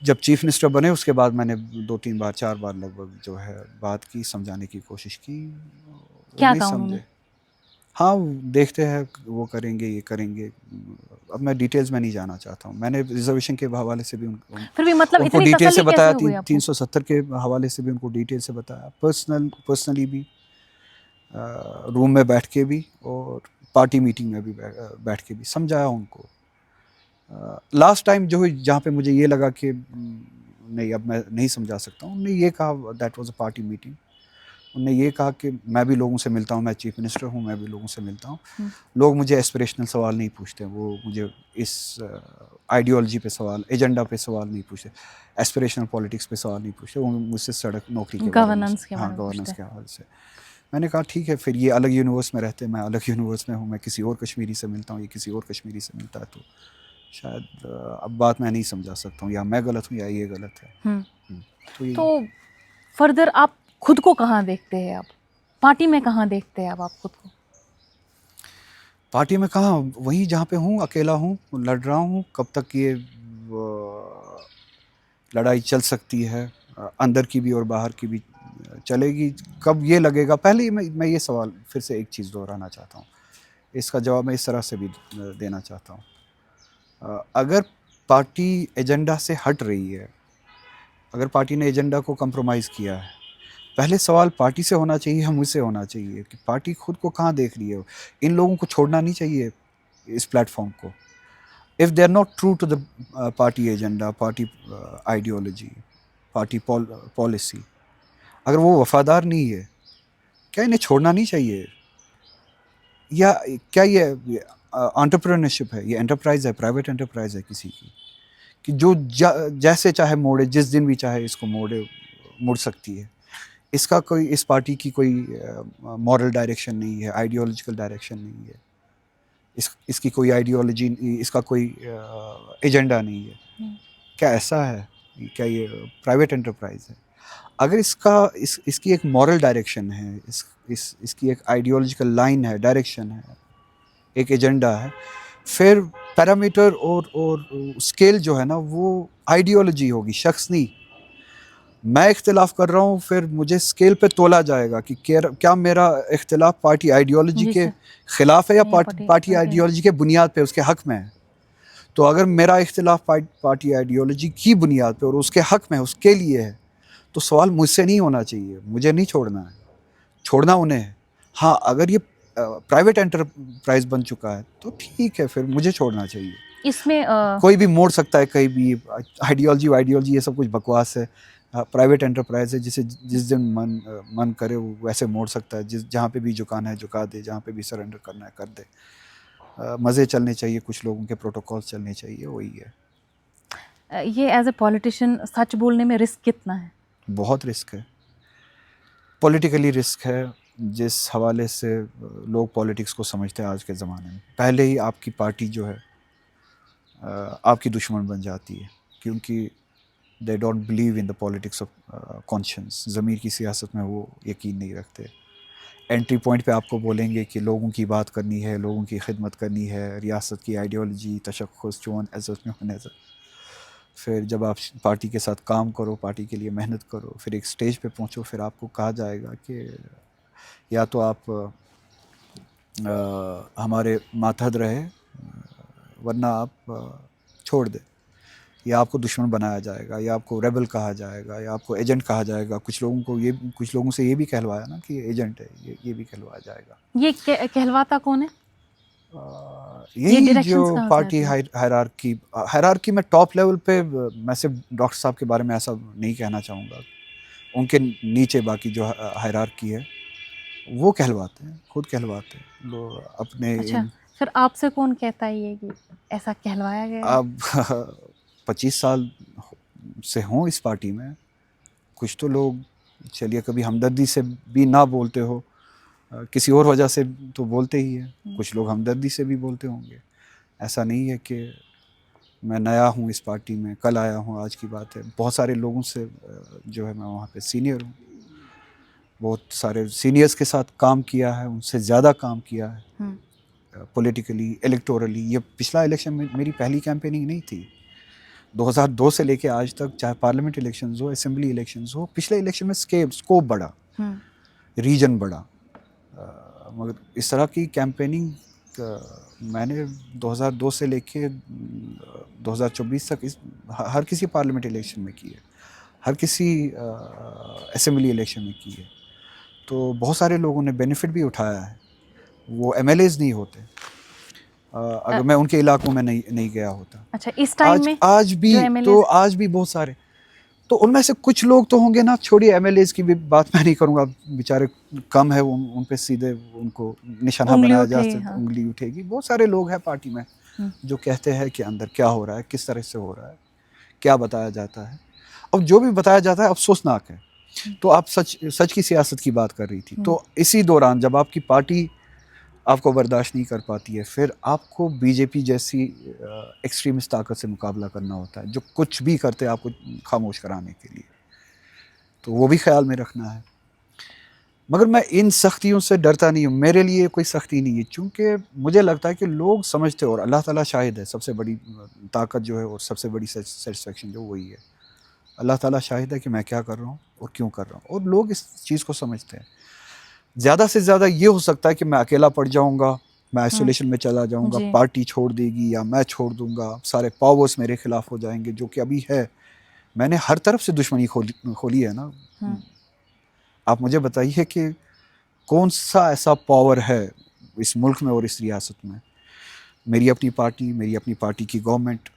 जब चीफ मिनिस्टर बने उसके बाद मैंने 2-3 बार 4 बार लगभग जो है बात की, समझाने की कोशिश की, क्या नहीं कहा समझे। उन्होंने? हाँ, देखते हैं, वो करेंगे, ये करेंगे। अब मैं डिटेल्स में नहीं जाना चाहता हूँ। मैंने रिजर्वेशन के हवाले से भी फिर भी मतलब उनको इतनी डिटेल से तसल्ली बताया, कैसे हुई आपको? 370 के हवाले से भी उनको डिटेल से बताया, पर्सनली भी, रूम में बैठ के भी, और पार्टी मीटिंग में भी बैठ के भी समझाया उनको। लास्ट टाइम जो जहाँ पे मुझे ये लगा कि नहीं, अब मैं नहीं समझा सकता हूँ, उन्होंने ये कहा, that was a party meeting, उन्होंने ये कहा कि मैं भी लोगों से मिलता हूँ, मैं चीफ मिनिस्टर हूँ, मैं भी लोगों से मिलता हूँ। लोग मुझे एस्पिरेशनल सवाल नहीं पूछते, वो मुझे इस आइडियोलॉजी पे सवाल, एजेंडा पे सवाल नहीं पूछते, एस्पिरेशनल पॉलिटिक्स पे सवाल नहीं पूछते, वो मुझसे सड़क नौकरी के बारे में, गवर्नेंस के बारे हाँ, में गवर्नेंस पूछते के हवाले से। मैंने कहा ठीक है, फिर ये अलग यूनिवर्स में रहते हैं, मैं अलग यूनिवर्स में हूँ, मैं किसी और कश्मीरी से मिलता हूँ, ये किसी और कश्मीरी से मिलता है, तो शायद अब बात मैं नहीं समझा सकता हूँ, या मैं गलत हूँ या ये गलत है। तो फर्दर आप खुद को कहाँ देखते हैं? आप पार्टी में कहाँ देखते हैं आप खुद को? पार्टी में कहाँ, वहीं जहाँ पे हूँ, अकेला हूँ, लड़ रहा हूँ। कब तक ये लड़ाई चल सकती है, अंदर की भी और बाहर की भी चलेगी, कब ये लगेगा? पहले ही मैं ये सवाल फिर से एक चीज़ दोहराना चाहता हूँ, इसका जवाब मैं इस तरह से भी देना चाहता हूँ। अगर पार्टी एजेंडा से हट रही है, अगर पार्टी ने एजेंडा को कंप्रोमाइज़ किया है, पहले सवाल पार्टी से होना चाहिए या मुझसे होना चाहिए कि पार्टी खुद को कहाँ देख रही है। इन लोगों को छोड़ना नहीं चाहिए, इस प्लेटफॉर्म को, if they are not true to the party agenda, party ideology, party policy, अगर वो वफादार नहीं है, क्या इन्हें छोड़ना नहीं चाहिए? या क्या ये एंटरप्रेन्योरशिप है, ये एंटरप्राइज है, प्राइवेट एंटरप्राइज है किसी की, कि जो जैसे चाहे मोड़े, जिस दिन भी चाहे इसको मुड़ सकती है। इसका कोई, इस पार्टी की कोई मॉरल डायरेक्शन नहीं है, आइडियोलॉजिकल डायरेक्शन नहीं है, इसकी कोई आइडियोलॉजी, इसका कोई एजेंडा नहीं है। क्या ऐसा है? क्या ये प्राइवेट एंटरप्राइज है? अगर इसकी एक मॉरल डायरेक्शन है, इसकी एक आइडियोलॉजिकल लाइन है, डायरेक्शन है, एक एजेंडा है, फिर पैरामीटर और स्केल जो है ना, वो आइडियोलॉजी होगी, शख्स नहीं। मैं इख्तिलाफ कर रहा हूँ, फिर मुझे स्केल पे तोला जाएगा कि क्या मेरा इख्तिलाफ पार्टी आइडियोलॉजी के खिलाफ है या पार्टी आइडियोलॉजी के बुनियाद पे, उसके हक में है। तो अगर मेरा इख्तिलाफ पार्टी आइडियोलॉजी की बुनियाद पे और उसके हक में, उसके लिए है, तो सवाल मुझसे नहीं होना चाहिए, मुझे नहीं छोड़ना है, छोड़ना उन्हें है। हाँ, अगर ये प्राइवेट एंटरप्राइज बन चुका है तो ठीक है, फिर मुझे छोड़ना चाहिए। इसमें कोई भी मोड़ सकता है कहीं भी, आइडियोलॉजी ये सब कुछ बकवास है। प्राइवेट एंटरप्राइज है, जिस दिन मन करे वो वैसे मोड़ सकता है, जहाँ पे भी झुकाना है झुका दे, जहाँ पे भी सरेंडर करना है कर दे। मज़े चलने चाहिए, कुछ लोगों के प्रोटोकॉल्स चलने चाहिए, वही है। ये एज ए पॉलिटिशियन सच बोलने में रिस्क कितना है? बहुत रिस्क है, पॉलिटिकली रिस्क है। जिस हवाले से लोग पॉलिटिक्स को समझते हैं आज के ज़माने में, पहले ही आपकी पार्टी जो है आपकी दुश्मन बन जाती है, क्योंकि they don't believe in the politics of conscience. ज़मीर की सियासत में वो यकीन नहीं रखते। एंट्री पॉइंट पे आपको बोलेंगे कि लोगों की बात करनी है, लोगों की खिदमत करनी है, रियासत की आइडियोलॉजी, तशख़्ख़ुस, चुन इज़्ज़त में होने से। फिर जब आप पार्टी के साथ काम करो, पार्टी के लिए मेहनत करो, फिर एक स्टेज पे पहुंचो, फिर आपको कहा जाएगा कि या तो आप हमारे मातहत रहे, वरना आप छोड़ दे, या आपको दुश्मन बनाया जाएगा, या आपको रेबल कहा जाएगा, या आपको एजेंट कहा जाएगा। कुछ लोगों से ये भी कहलवाया ना कि एजेंट है, ये भी कहलवाया जाएगा। ये कहलवाता कौन है? यही जो पार्टी हायरार्की में टॉप लेवल पे, मैं सिर्फ डॉक्टर साहब के बारे में ऐसा नहीं कहना चाहूँगा, उनके नीचे बाकी जो हायरार्की है वो कहलवाते हैं, खुद कहलवाते हैं लोग अपने। अच्छा, फिर आपसे कौन कहता है ये कि ऐसा कहलवाया गया? अब 25 साल से हों इस पार्टी में, कुछ तो लोग, चलिए कभी हमदर्दी से भी ना बोलते हो, किसी और वजह से तो बोलते ही हैं, कुछ लोग हमदर्दी से भी बोलते होंगे। ऐसा नहीं है कि मैं नया हूँ इस पार्टी में, कल आया हूँ, आज की बात है। बहुत सारे लोगों से जो है मैं वहाँ पे सीनियर हूँ, बहुत सारे सीनियर्स के साथ काम किया है, उनसे ज़्यादा काम किया है पॉलिटिकली, इलेक्टोरली। ये पिछला इलेक्शन में मेरी पहली कैंपेनिंग नहीं थी। 2002 से लेके आज तक, चाहे पार्लियामेंट इलेक्शंस हो, असेंबली इलेक्शंस हो, पिछले इलेक्शन में स्कोप बढ़ा, रीजन बढ़ा, मगर इस तरह की कैंपेनिंग मैंने 2002 से लेके 2024 तक हर किसी पार्लियामेंट इलेक्शन में की है, हर किसी असेंबली इलेक्शन में की है। तो बहुत सारे लोगों ने बेनिफिट भी उठाया है, वो एमएलएज नहीं होते अगर मैं उनके इलाकों में नहीं गया होता। अच्छा, इस टाइम में आज भी बहुत सारे, तो उनमें से कुछ लोग तो होंगे ना, छोड़िए एमएलएज की भी बात मैं नहीं करूँगा, बेचारे कम है, उन पे सीधे उनको निशाना बनाया जा सकता, उंगली उठेगी। बहुत सारे लोग हैं पार्टी में जो कहते हैं कि अंदर क्या हो रहा है, किस तरह से हो रहा है, क्या बताया जाता है। अब जो भी बताया जाता है अफसोसनाक है। तो आप सच की सियासत की बात कर रही थी, तो इसी दौरान जब आपकी पार्टी आपको बर्दाश्त नहीं कर पाती है, फिर आपको बीजेपी जैसी एक्सट्रीमिस्ट ताकत से मुकाबला करना होता है, जो कुछ भी करते हैं आपको खामोश कराने के लिए। तो वो भी ख्याल में रखना है। मगर मैं इन सख्तियों से डरता नहीं हूँ, मेरे लिए कोई सख्ती नहीं है, क्योंकि मुझे लगता है कि लोग समझते हैं, और अल्लाह ताला शाहिद है, सबसे बड़ी ताकत जो है और सबसे बड़ी सेटिस्फेक्शन जो वही है। अल्लाह ताला शाहिद है कि मैं क्या कर रहा हूँ और क्यों कर रहा हूँ, और लोग इस चीज़ को समझते हैं। ज़्यादा से ज़्यादा ये हो सकता है कि मैं अकेला पड़ जाऊँगा, मैं आइसोलेशन में चला जाऊँगा, पार्टी छोड़ देगी या मैं छोड़ दूँगा, सारे पावर्स मेरे खिलाफ हो जाएंगे, जो कि अभी है। मैंने हर तरफ से दुश्मनी खोली है ना। आप मुझे बताइए कि कौन सा ऐसा पावर है इस मुल्क में और इस रियासत में मेरी अपनी पार्टी की गवर्नमेंट,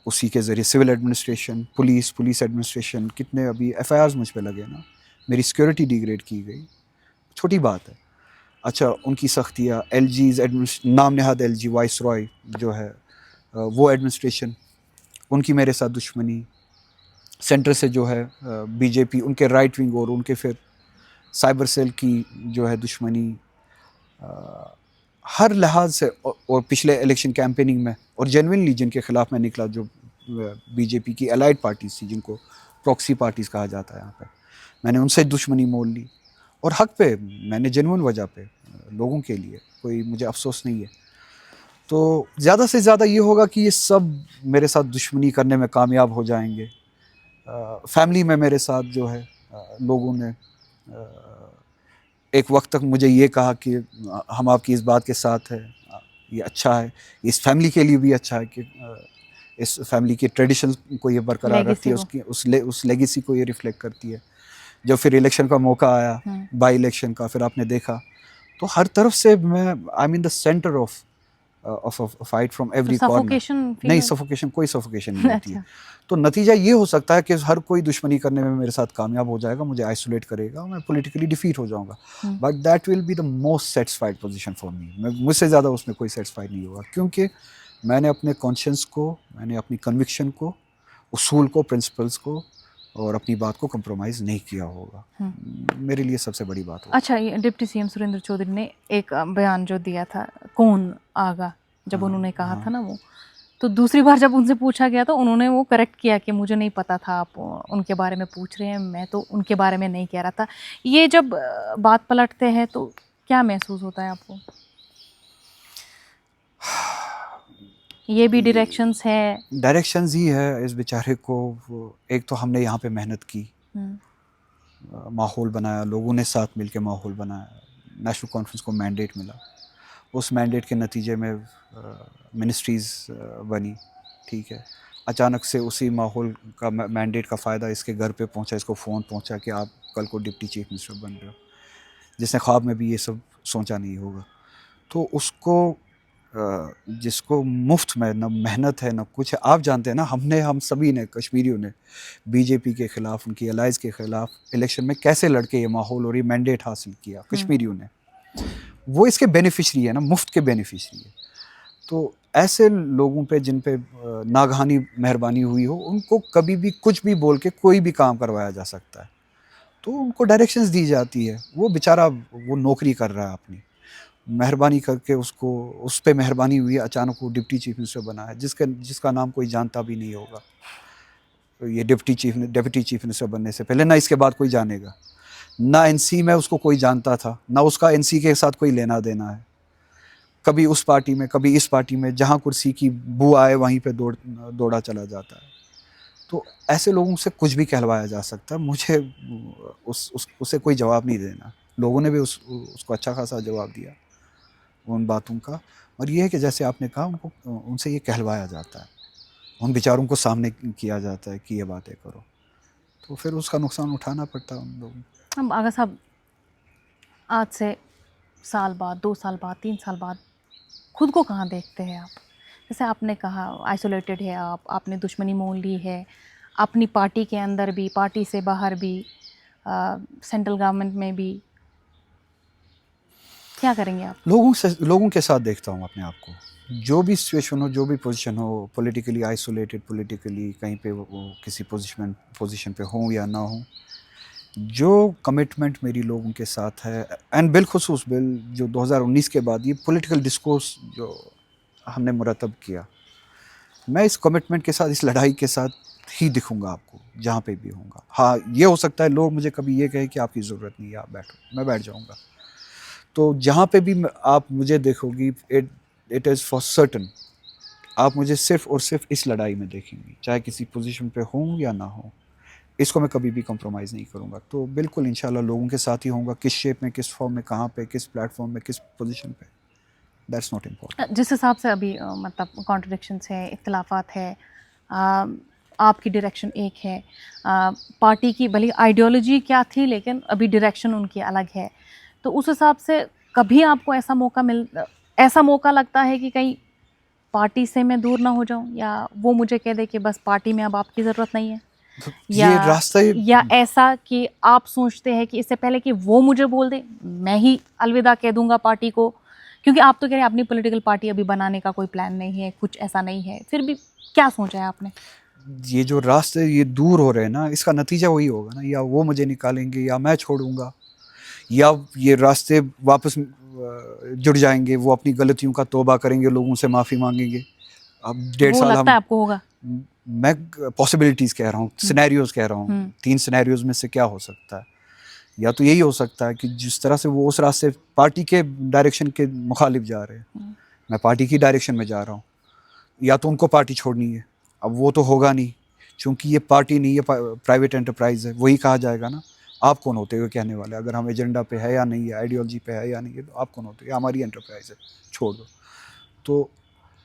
उसी के ज़रिए सिविल एडमिनिस्ट्रेशन, पुलिस एडमिनिस्ट्रेशन, कितने अभी एफआईआर्स मुझ पे लगे ना, मेरी सिक्योरिटी डिग्रेड की गई, छोटी बात है। अच्छा, उनकी सख्तियाँ, एलजीज नाम नहाद एलजी वाइस रॉय जो है, वो एडमिनिस्ट्रेशन, उनकी मेरे साथ दुश्मनी, सेंटर से जो है बीजेपी, उनके राइट विंग और उनके फिर साइबर सेल की जो है दुश्मनी, हर लिहाज से, और पिछले इलेक्शन कैंपेनिंग में, और जेन्युइनली जिनके खिलाफ मैं निकला, जो बीजेपी की अलाइड पार्टीज थी, जिनको प्रॉक्सी पार्टीज कहा जाता है यहाँ पे, मैंने उनसे दुश्मनी मोल ली, और हक पे, मैंने जेन्युइन वजह पे, लोगों के लिए, कोई मुझे अफसोस नहीं है। तो ज़्यादा से ज़्यादा ये होगा कि ये सब मेरे साथ दुश्मनी करने में कामयाब हो जाएंगे। फैमिली में मेरे साथ जो है लोगों ने एक वक्त तक मुझे ये कहा कि हम आपकी इस बात के साथ हैं, ये अच्छा है, इस फैमिली के लिए भी अच्छा है कि इस फैमिली के ट्रेडिशन को ये बरकरार रखती है, उसकी उस लेगेसी को ये रिफ्लेक्ट करती है। जब फिर इलेक्शन का मौका आया, बाई इलेक्शन का, फिर आपने देखा, तो हर तरफ से मैं I mean the centre of fight from every corner. नहीं, सफोकेशन, कोई सफोकेशन नहीं होती है। तो नतीजा ये हो सकता है कि हर कोई दुश्मनी करने में मेरे साथ कामयाब हो जाएगा, मुझे आइसोलेट करेगा, मैं पॉलिटिकली डिफीट हो जाऊंगा, but that will be the most satisfied position for me. मुझसे ज़्यादा उसमें कोई सेटिस्फाइड नहीं होगा, क्योंकि मैंने अपने कॉन्शियंस को, मैंने अपनी कन्विक्शन को, उसूल को, प्रिंसिपल्स को और अपनी बात को कंप्रोमाइज़ नहीं किया होगा। मेरे लिए सबसे बड़ी बात होगी। अच्छा, ये डिप्टी सीएम सुरेंद्र चौधरी ने एक बयान जो दिया था, कौन आगा, जब उन्होंने कहा था ना वो, तो दूसरी बार जब उनसे पूछा गया तो उन्होंने वो करेक्ट किया कि मुझे नहीं पता था, आप उनके बारे में पूछ रहे हैं, मैं तो उनके बारे में नहीं कह रहा था। ये जब बात पलटते हैं तो क्या महसूस होता है आपको? ये भी डायरेक्शंस है, डायरेक्शंस ही है इस बेचारे को। एक तो हमने यहाँ पे मेहनत की, माहौल बनाया, लोगों ने साथ मिलके माहौल बनाया, नेशनल कॉन्फ्रेंस को मैंडेट मिला, उस मैंडेट के नतीजे में मिनिस्ट्रीज़ बनी, ठीक है। अचानक से उसी माहौल का मैंडेट का फ़ायदा इसके घर पे पहुंचा, इसको फ़ोन पहुंचा कि आप कल को डिप्टी चीफ मिनिस्टर बन रहे हो, जिसने ख्वाब में भी ये सब सोचा नहीं होगा। तो उसको जिसको मुफ्त में ना मेहनत है ना कुछ है, आप जानते हैं ना, हम सभी ने, कश्मीरियों ने बीजेपी के ख़िलाफ़, उनकी अलाइज के ख़िलाफ़ इलेक्शन में कैसे लड़के ये माहौल और ये मैंडेट हासिल किया, कश्मीरियों ने, वो इसके बेनिफिशरी है ना, मुफ्त के बेनिफिशरी है। तो ऐसे लोगों पे, जिन पे नागहानी मेहरबानी हुई हो, उनको कभी भी कुछ भी बोल के कोई भी काम करवाया जा सकता है। तो उनको डायरेक्शंस दी जाती है, वो बेचारा वो नौकरी कर रहा है अपनी, मेहरबानी करके उसको, उस पर मेहरबानी हुई, अचानक वो डिप्टी चीफ मिनिस्टर बना है, जिसका नाम कोई जानता भी नहीं होगा। तो ये डिप्टी चीफ मिनिस्टर बनने से पहले ना इसके बाद कोई जानेगा, ना एनसी में उसको कोई जानता था, ना उसका एनसी के साथ कोई लेना देना है। कभी उस पार्टी में, कभी इस पार्टी में, जहाँ कुर्सी की बू आए वहीं पे दौड़ा चला जाता है। तो ऐसे लोगों से कुछ भी कहलवाया जा सकता है, मुझे उसे कोई जवाब नहीं देना। लोगों ने भी उसको अच्छा खासा जवाब दिया उन बातों का, और ये है कि जैसे आपने कहा, उनको उनसे ये कहलवाया जाता है, उन बेचारों को सामने किया जाता है कि ये बातें करो, तो फिर उसका नुकसान उठाना पड़ता है उन लोगों को। हम आगा साहब, आज से साल बाद, 2 साल बाद, 3 साल बाद खुद को कहाँ देखते हैं आप? जैसे आपने कहा आइसोलेटेड है आप, आपने दुश्मनी मोल ली है, अपनी पार्टी के अंदर भी, पार्टी से बाहर भी, सेंट्रल गवर्नमेंट में भी, क्या करेंगे आप? लोगों के साथ देखता हूँ अपने आप को, जो भी सिचुएशन हो, जो भी पोजीशन हो, पॉलिटिकली आइसोलेटेड, पॉलिटिकली कहीं पे वो किसी पोजीशन पे हो या ना हो, जो कमिटमेंट मेरी लोगों के साथ है, एंड बिलखुसूस जो 2019 के बाद ये पॉलिटिकल डिस्कोर्स जो हमने मुरतब किया, मैं इस कमिटमेंट के साथ, इस लड़ाई के साथ ही दिखूंगा आपको जहाँ पे भी होऊंगा। हाँ, ये हो सकता है लोग मुझे कभी ये कहें कि आपकी ज़रूरत नहीं है, आप बैठो, मैं बैठ जाऊँगा। तो जहाँ पे भी आप मुझे देखोगी, इट इज़ फॉर सर्टन, आप मुझे सिर्फ और सिर्फ इस लड़ाई में देखेंगी, चाहे किसी पोजीशन पे हूँ या ना हो, इसको मैं कभी भी कॉम्प्रोमाइज़ नहीं करूँगा। तो बिल्कुल इंशाल्लाह लोगों के साथ ही होऊंगा, किस शेप में, किस फॉर्म में, कहाँ पे, किस प्लेटफॉर्म में, किस पोजीशन पे, दैट्स नॉट इम्पोर्टेंट। जिस हिसाब से अभी मतलब कॉन्ट्रडिक्शंस है, इख्तलाफात है, आपकी डायरेक्शन एक है, पार्टी की भली आइडियोलॉजी क्या थी, लेकिन अभी डायरेक्शन उनकी अलग है, तो उस हिसाब से कभी आपको ऐसा मौका लगता है कि कहीं पार्टी से मैं दूर ना हो जाऊं, या वो मुझे कह दे कि बस पार्टी में अब आपकी ज़रूरत नहीं है, तो या ये रास्ता या ऐसा कि आप सोचते हैं कि इससे पहले कि वो मुझे बोल दे मैं ही अलविदा कह दूंगा पार्टी को, क्योंकि आप तो कह रहे हैं अपनी पॉलिटिकल पार्टी अभी बनाने का कोई प्लान नहीं है, कुछ ऐसा नहीं है, फिर भी क्या सोचा है आपने? ये जो रास्ते ये दूर हो रहे हैं ना, इसका नतीजा वही होगा ना, या वो मुझे निकालेंगे या मैं छोड़ूंगा, या ये रास्ते वापस जुड़ जाएंगे, वो अपनी गलतियों का तौबा करेंगे, लोगों से माफ़ी मांगेंगे। अब 1.5 वो साल लगता है हम, आपको होगा? मैं पॉसिबिलिटीज़ कह रहा हूँ, सिनेरियोज कह रहा हूँ, हम्म। 3 सिनेरियोज में से क्या हो सकता है। या तो यही हो सकता है कि जिस तरह से वो उस रास्ते पार्टी के डायरेक्शन के मुखालिफ जा रहे हैं, मैं पार्टी की डायरेक्शन में जा रहा हूँ, या तो उनको पार्टी छोड़नी है। अब वो तो होगा नहीं, क्योंकि ये पार्टी नहीं, ये प्राइवेट एंटरप्राइज है। वही कहा जाएगा ना, आप कौन होते हो कहने वाले, अगर हम एजेंडा पे है या नहीं है, आइडियोलॉजी पे है या नहीं है, तो आप कौन होते हो, हमारी एंटरप्राइज है, छोड़ दो। तो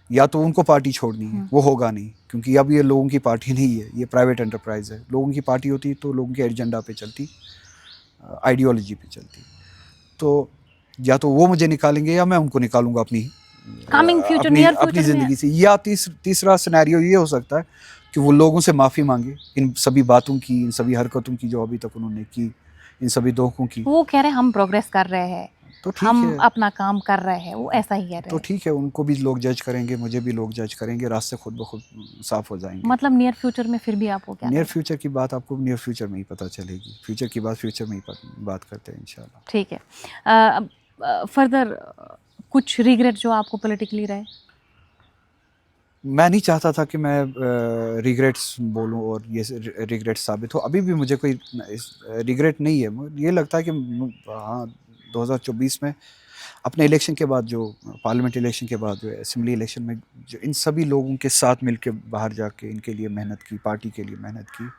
या तो उनको पार्टी छोड़नी है, वो होगा नहीं, क्योंकि अब ये लोगों की पार्टी नहीं है, ये प्राइवेट एंटरप्राइज है। लोगों की पार्टी होती तो लोगों के एजेंडा पे चलती, आइडियोलॉजी पे चलती। तो या तो वो मुझे निकालेंगे या मैं उनको निकालूंगा अपनी कमिंग फ्यूचर, अपनी नियर अपनी फ्यूचर में? ज़िंदगी से। या तीसरा सिनेरियो ये हो सकता है कि वो लोगों से माफ़ी मांगे इन सभी बातों की, इन सभी हरकतों की जो अभी तक उन्होंने की, इन सभी धोखों की। वो कह रहे हैं हम प्रोग्रेस कर रहे हैं, तो ठीक हम है, अपना काम कर रहे हैं, वो ऐसा ही कह रहे तो हैं। ठीक है, उनको भी लोग जज करेंगे, मुझे भी लोग जज करेंगे, रास्ते खुद ब खुद साफ हो जाएंगे। मतलब नियर फ्यूचर में फिर भी आपको क्या नियर लगता फ्यूचर की बात आपको नियर फ्यूचर में ही पता चलेगी। फ्यूचर की बात फ्यूचर में ही बात करते हैं इंशाल्लाह। है? ठीक है। फर्दर कुछ रिग्रेट जो आपको पॉलिटिकली रहे? मैं नहीं चाहता था कि मैं रिग्रेट्स बोलूं और ये रिग्रेट साबित हो। अभी भी मुझे कोई रिग्रेट नहीं है। मुझे ये लगता है कि हाँ, 2024 में अपने इलेक्शन के बाद, जो पार्लियामेंट इलेक्शन के बाद, जो असेंबली इलेक्शन में, जो इन सभी लोगों के साथ मिलकर बाहर जाके इनके लिए मेहनत की, पार्टी के लिए मेहनत की,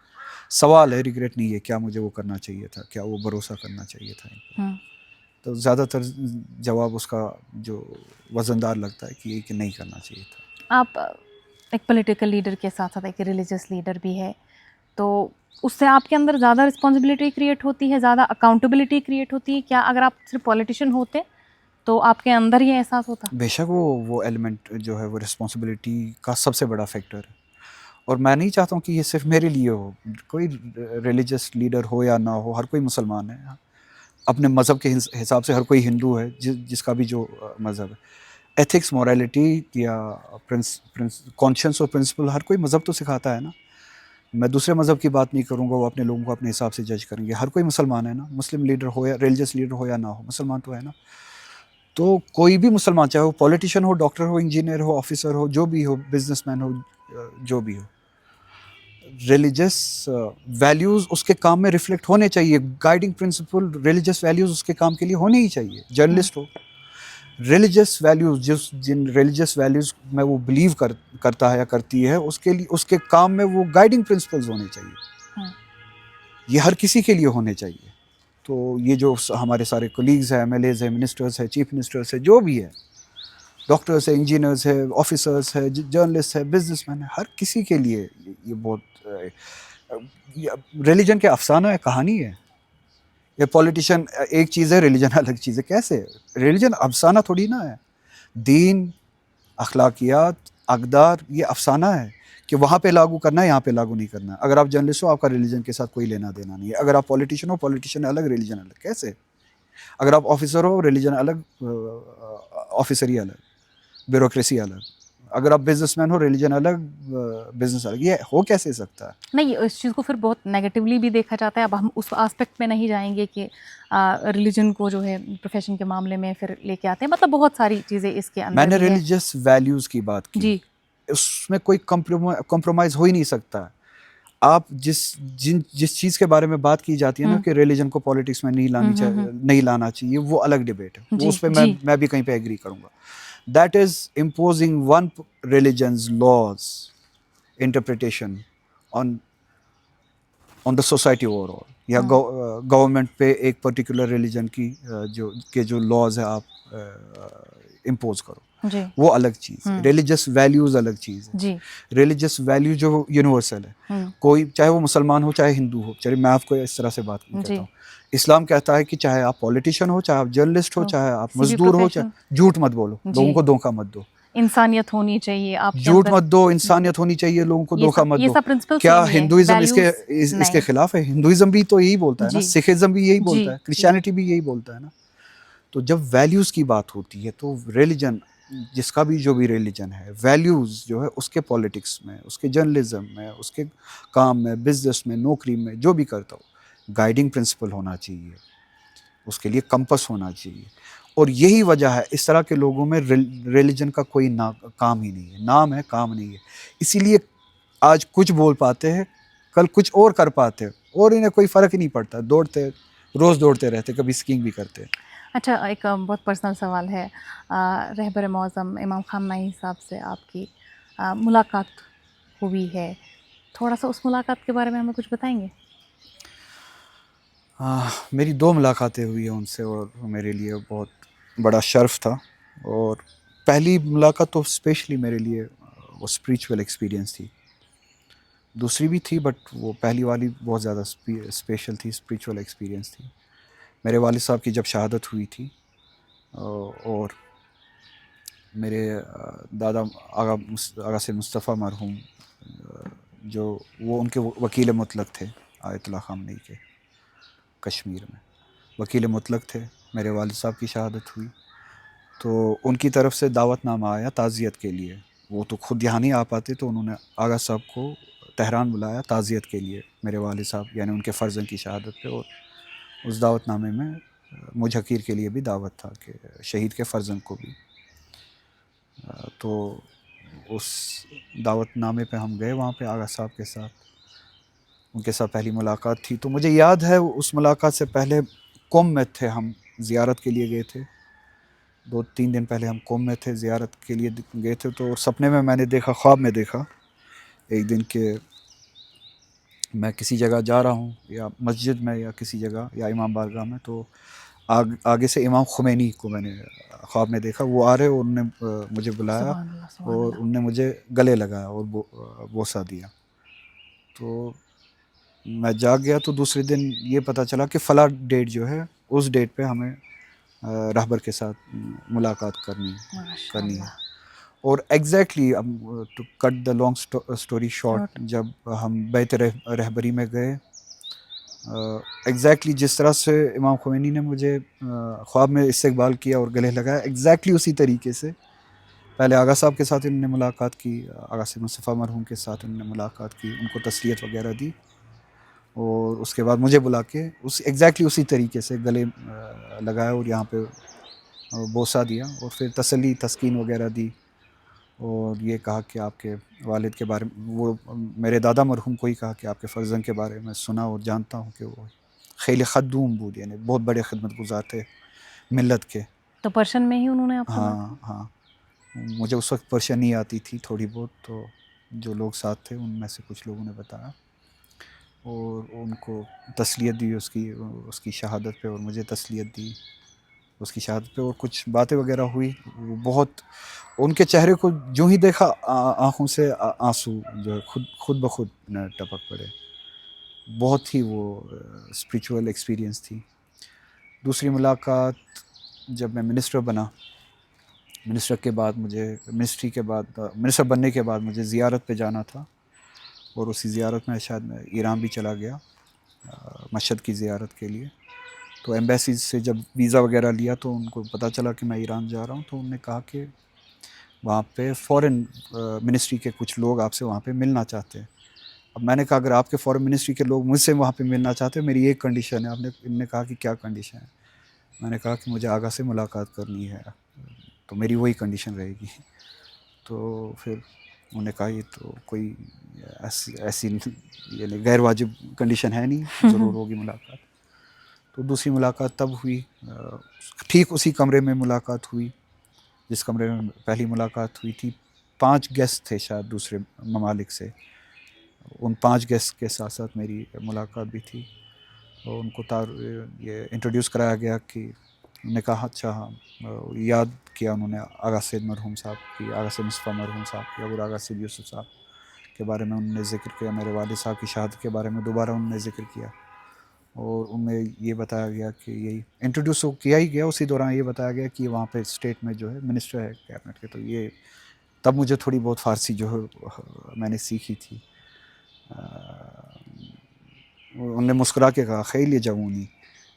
सवाल है, रिग्रेट नहीं है। क्या मुझे वो करना चाहिए था, क्या वो भरोसा करना चाहिए था इन पर? तो ज़्यादातर जवाब उसका जो वज़नदार लगता है कि ये कि नहीं करना चाहिए था। आप एक पॉलिटिकल लीडर के साथ साथ एक रिलीजियस लीडर भी है, तो उससे आपके अंदर ज़्यादा रिस्पॉन्सिबिलिटी क्रिएट होती है, ज़्यादा अकाउंटेबिलिटी क्रिएट होती है क्या? अगर आप सिर्फ पॉलिटिशियन होते तो आपके अंदर ये एहसास होता? बेशक वो एलिमेंट जो है वो रिस्पॉन्सिबिलिटी का सबसे बड़ा फैक्टर है। और मैं नहीं चाहता हूँ कि ये सिर्फ मेरे लिए हो। कोई रिलीजियस लीडर हो या ना हो, हर कोई मुसलमान है। अपने मज़हब के हिसाब से हर कोई हिंदू है, जिसका भी जो मज़हब है। एथिक्स, मोरालिटी या कॉन्शियंस और प्रिंसिपल हर कोई मज़हब तो सिखाता है ना। मैं दूसरे मज़हब की बात नहीं करूँगा, वो अपने लोगों को अपने हिसाब से जज करेंगे। हर कोई मुसलमान है ना, मुस्लिम लीडर हो या रिलीजियस लीडर हो या ना हो, मुसलमान तो है ना। तो कोई भी मुसलमान, चाहे वो पॉलिटिशियन हो, डॉक्टर हो, इंजीनियर हो, ऑफिसर हो, जो भी हो, बिजनेसमैन हो, जो भी हो, रिलीजियस वैल्यूज़ उसके काम में रिफ्लेक्ट होने चाहिए। गाइडिंग प्रिंसिपल रिलीजियस वैल्यूज़ उसके काम के लिए होने ही चाहिए। जर्नलिस्ट हो, रिलीजियस वैल्यूज़, जिन रिलीजियस वैल्यूज़ में वो बिलीव करता है या करती है, उसके लिए, उसके काम में वो गाइडिंग प्रिंसिपल्स होने चाहिए। ये हर किसी के लिए होने चाहिए। तो ये जो हमारे सारे कोलीग्स हैं, एमएलएज हैं, मिनिस्टर्स हैं, चीफ मिनिस्टर्स हैं, जो भी है, डॉक्टर्स है, इंजीनियर्स है, ऑफिसर्स है, जर्नलिस्ट है, बिजनेसमैन है, हर किसी के लिए ये बहुत रिलीजन के अफसाना है, कहानी है। ये पॉलिटिशियन एक चीज़ है, रिलीजन अलग चीज़ है। कैसे? रिलीजन अफसाना थोड़ी ना है। दीन, अखलाकियात, अक़दार, ये अफसाना है कि वहाँ पे लागू करना है, यहाँ पे लागू नहीं करना है। अगर आप जर्नलिस्ट हो, आपका रिलीजन के साथ कोई लेना देना नहीं है। अगर आप पॉलिटिशियन हो, पॉलिटिशियन अलग, रिलीजन अलग। कैसे? अगर आप ऑफिसर हो, रिलीजन अलग, ऑफिसरी अलग, ब्यूरोक्रेसी अलग। अगर आप बिजनेसमैन हो, रिलीजन अलग, बिजनेस अलग। ये हो कैसे सकता है? नहीं, इस चीज़ को फिर बहुत नेगेटिवली भी देखा जाता है। अब हम उस एस्पेक्ट में नहीं जाएंगे कि रिलीजन को जो है प्रोफेशन के मामले में फिर लेके आते हैं, मतलब बहुत सारी चीज़ें इसके अंदर मैंने भी है। रिलीजियस वैल्यूज़ की बात की जी। उसमें कोई कॉम्प्रोमाइज़ हो ही नहीं सकता। आप जिस चीज़ के बारे में बात की जाती है ना कि रिलीजन को पॉलिटिक्स में नहीं लाना चाहिए, वो अलग डिबेट है। वो उस पे मैं भी कहीं पे एग्री करूँगा। That is imposing one religion's laws interpretation on the society overall, या गवर्नमेंट पे एक पर्टिकुलर रिलीजन की जो लॉज है आप इम्पोज करो, वो अलग चीज़ है। रिलीजियस वैल्यूज़ अलग चीज़ है। रिलीजियस वैल्यू जो यूनिवर्सल है, कोई चाहे वो मुसलमान हो चाहे हिंदू हो, चलिए मैं आपको इस तरह से बात करता हूँ, इस्लाम कहता है कि चाहे आप पॉलिटिशियन हो, चाहे आप जर्नलिस्ट हो, तो चाहे आप किसी भी मजदूर हो, प्रोफेशन, चाहे झूठ मत बोलो, जी, लोगों को धोखा मत दो। इंसानियत होनी चाहिए आपके झूठ अंदर। मत दो, इंसानियत होनी चाहिए, लोगों को धोखा मत ये दो। सब प्रिंसिपल क्या सेम ही है, हिंदुइज्म वैल्यूज इसके नहीं। खिलाफ है? हिंदुइज्म भी तो यही बोलता है ना, जी सिखिज्म भी यही जी बोलता है, जी क्रिश्चियनिटी भी यही बोलता है ना। तो जब वैल्यूज़ की बात होती है तो रिलीजन, जिसका भी जो भी रिलीजन है, वैल्यूज़ जो है उसके पॉलिटिक्स में, उसके जर्नलिज्म में, उसके काम में, बिजनेस में, नौकरी में, जो भी करता हो, गाइडिंग प्रिंसिपल होना चाहिए, उसके लिए कंपस होना चाहिए। और यही वजह है इस तरह के लोगों में रिलीजन का कोई ना काम ही नहीं है, नाम है काम नहीं है। इसीलिए आज कुछ बोल पाते हैं, कल कुछ और कर पाते हैं, और इन्हें कोई फ़र्क ही नहीं पड़ता, दौड़ते रोज़ दौड़ते रहते, कभी स्कीइंग भी करते हैं। अच्छा, एक बहुत पर्सनल सवाल है। रहबर मौज़म इमाम ख़ामेनी साहब से आपकी मुलाकात हुई है, थोड़ा सा उस मुलाकात के बारे में हमें कुछ बताएंगे? मेरी 2 मुलाकातें हुई हैं उनसे और मेरे लिए बहुत बड़ा शर्फ़ था। और पहली मुलाकात तो स्पेशली मेरे लिए वो स्पिरिचुअल एक्सपीरियंस थी। दूसरी भी थी बट वो पहली वाली बहुत ज़्यादा स्पेशल थी, स्पिरिचुअल एक्सपीरियंस थी। मेरे वालिद साहब की जब शहादत हुई थी और मेरे दादा आगा से मुस्तफ़ा मरहूम, जो वो उनके वकील मुतलक थे आयतुल्लाह ख़ामनेई के कश्मीर में, वकील मुतलक थे। मेरे वालिद साहब की शहादत हुई तो उनकी तरफ से दावतनामा आया ताज़ियत के लिए। वो तो खुद यहाँ नहीं आ पाते, तो उन्होंने आगा साहब को तेहरान बुलाया ताज़ियत के लिए मेरे वालिद साहब यानी उनके फ़र्जन की शहादत पे। और उस दावतनामे में मुझ हकीर के लिए भी दावत था कि शहीद के फ़र्जन को भी। तो उस दावतनामे पे हम गए, वहाँ पे आगा साहब के साथ, उनके साथ पहली मुलाकात थी। तो मुझे याद है उस मुलाकात से पहले कुम में थे, हम ज़ियारत के लिए गए थे। 2-3 दिन पहले हम कुम में थे, ज़ियारत के लिए गए थे। तो सपने में मैंने देखा, ख्वाब में देखा एक दिन कि मैं किसी जगह जा रहा हूँ, या मस्जिद में या किसी जगह या इमाम बारगाह में, तो आगे से इमाम ख़ुमैनी को मैंने ख्वाब में देखा। वो आ रहे और उन्होंने मुझे बुलाया सुभान अल्लाह, सुभान और अल्लाह। उनने मुझे गले लगाया और बोसा दिया। तो मैं जाग गया। तो दूसरे दिन ये पता चला कि फ़ला डेट जो है, उस डेट पे हमें रहबर के साथ मुलाकात करनी है। माशाअल्लाह। और एग्जैक्टली अब to cut the long story short, short. जब हम बैत रहबरी में गए, एग्जैक्टली जिस तरह से इमाम ख़ुमैनी ने मुझे ख्वाब में इस्तकबाल किया और गले लगाया, एग्जैक्टली उसी तरीके से पहले आगा साहब के साथ इन्होंने मुलाकात की, आगा से मुस्तफ़ा मरहूम के साथ इन्होंने मुलाकात की, उनको तसलियत वगैरह दी, और उसके बाद मुझे बुला के उस एग्जैक्टली उसी तरीके से गले लगाया और यहाँ पे बोसा दिया, और फिर तसल्ली तस्कीन वगैरह दी। और ये कहा कि आपके वालिद के बारे में, वो मेरे दादा मरहूम को ही कहा कि आपके फ़र्जन के बारे में सुना और जानता हूँ कि वो खैल खद्दूम बूद, यानी बहुत बड़े खिदमत गुजार थे मिल्लत के। तो पर्शियन में ही उन्होंने आपसे बात हाँ हाँ, मुझे उस वक्त पर्शियन नहीं आती थी थोड़ी बहुत, तो जो लोग साथ थे उनमें से कुछ लोगों ने बताया और उनको तसलियत दी उसकी उसकी शहादत पे, और मुझे तसलियत दी उसकी शहादत पे, और कुछ बातें वगैरह हुई। वो बहुत, उनके चेहरे को जो ही देखा आँखों से आंसू जो है खुद खुद ब खुद न टपक पड़े। बहुत ही वो स्पिरिचुअल एक्सपीरियंस थी। दूसरी मुलाकात जब मैं मिनिस्टर बना, मिनिस्टर के बाद मुझे मिनिस्टर बनने के बाद मुझे ज़ियारत पे जाना था, और उसी ज़ियारत में शायद मैं ईरान भी चला गया मशहद की ज़ियारत के लिए। तो एम्बेसी से जब वीज़ा वगैरह लिया तो उनको पता चला कि मैं ईरान जा रहा हूँ, तो उन्होंने कहा कि वहाँ पे फॉरेन मिनिस्ट्री के कुछ लोग आपसे वहाँ पे मिलना चाहते हैं। अब मैंने कहा अगर आपके फॉरेन मिनिस्ट्री के लोग मुझसे वहाँ पे मिलना चाहते हैं, मेरी एक कंडीशन है। इन्होंने कहा कि क्या कंडीशन है? मैंने कहा कि मुझे आगा से मुलाकात करनी है, तो मेरी वही कंडीशन रहेगी। तो फिर उन्होंने कहा ये तो कोई ऐसी यानी गैर वाजिब कंडीशन है नहीं, ज़रूर होगी मुलाकात। तो दूसरी मुलाकात तब हुई, ठीक उसी कमरे में मुलाकात हुई जिस कमरे में पहली मुलाकात हुई थी। 5 गेस्ट थे शायद दूसरे ममालिक से, उन 5 गेस्ट के साथ साथ मेरी मुलाकात भी थी। और उनको ये इंट्रोड्यूस कराया गया कि उन्होंने कहा अच्छा हाँ, याद किया उन्होंने आगा सैद मरहूम साहब की, आगा सैद मुस्तफ़ा मरहूम साहब की, और आगा सैद यूसुफ साहब के बारे में उन्होंने ज़िक्र किया। मेरे वालिद साहब की शहादत के बारे में दोबारा उन्होंने ज़िक्र किया। और उनमें ये बताया गया कि यही इंट्रोड्यूस किया ही गया, उसी दौरान ये बताया गया कि वहाँ पे स्टेट में जो है मिनिस्टर है कैबिनेट के, तो ये तब मुझे थोड़ी बहुत फ़ारसी जो है मैंने सीखी थी। उनने मुस्कुरा के कहा खैली जवानी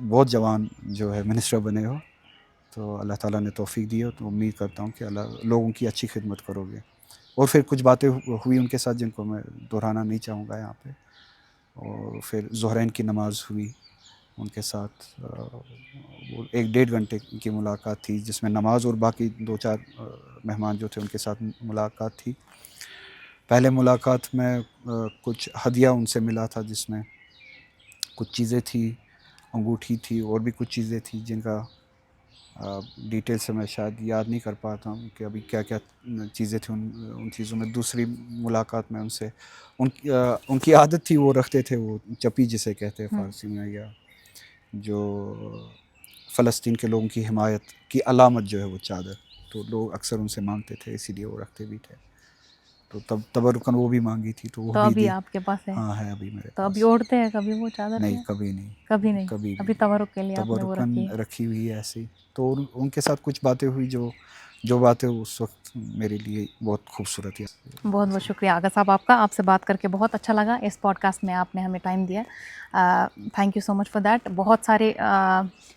बहुत जवान जो है मिनिस्टर बने हो, तो अल्लाह ताला ने तौफीक दी हो, तो उम्मीद करता हूँ कि अल्लाह लोगों की अच्छी खिदमत करोगे। और फिर कुछ बातें हुई उनके साथ जिनको मैं दोहराना नहीं चाहूँगा यहाँ पे। और फिर ज़ुहरैन की नमाज़ हुई उनके साथ, वो 1-1.5 घंटे की मुलाकात थी जिसमें नमाज और बाकी 2-4 मेहमान जो थे उनके साथ मुलाकात थी। पहले मुलाकात में कुछ हदिया उनसे मिला था जिसमें कुछ चीज़ें थी, अंगूठी थी और भी कुछ चीज़ें थी जिनका डिटेल से मैं शायद याद नहीं कर पाता हूँ कि अभी क्या क्या चीज़ें थी उन चीज़ों में। दूसरी मुलाकात में उनसे उनकी आदत थी, वो रखते थे वो चपी जिसे कहते हैं फ़ारसी में, या जो फ़लस्तीन के लोगों की हिमायत की अलामत जो है वो चादर, तो लोग अक्सर उनसे मांगते थे, इसीलिए वो रखते भी थे। तो तब तबरुकन वो भी मांगी थी, तो वो तो भी अभी दी। आपके पास है? हाँ है अभी मेरे तो पास। अभी ओढ़ते हैं कभी वो चादर नहीं में? कभी नहीं, कभी नहीं, कभी अभी तवरुक के लिए आपने वो तबरुकन रखी है। रखी हुई है ऐसे ही। तो उनके साथ कुछ बातें हुई जो बातें उस वक्त मेरे लिए बहुत खूबसूरत है। बहुत बहुत शुक्रिया आगा साहब आपका, आपसे बात करके बहुत अच्छा लगा। इस पॉडकास्ट में आपने हमें टाइम दिया, thank you so much for that. बहुत सारे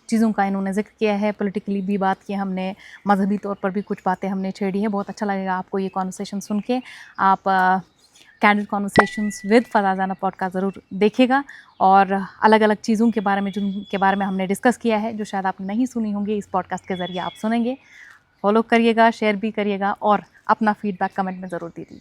चीज़ों का इन्होंने जिक्र किया है, पॉलिटिकली भी बात की हमने, मजहबी तौर पर भी कुछ बातें हमने छेड़ी है। बहुत अच्छा लगेगा आपको ये कॉन्वर्सेशन सुन के। आप candid conversations with Faza Zainab podcast ज़रूर देखिएगा, और अलग अलग चीज़ों के बारे में जिनके बारे में हमने डिस्कस किया है, जो शायद आपने नहीं सुनी होंगी, इस पॉडकास्ट के ज़रिए आप सुनेंगे। फॉलो करिएगा, शेयर भी करिएगा और अपना फीडबैक कमेंट में ज़रूर दे दीजिए।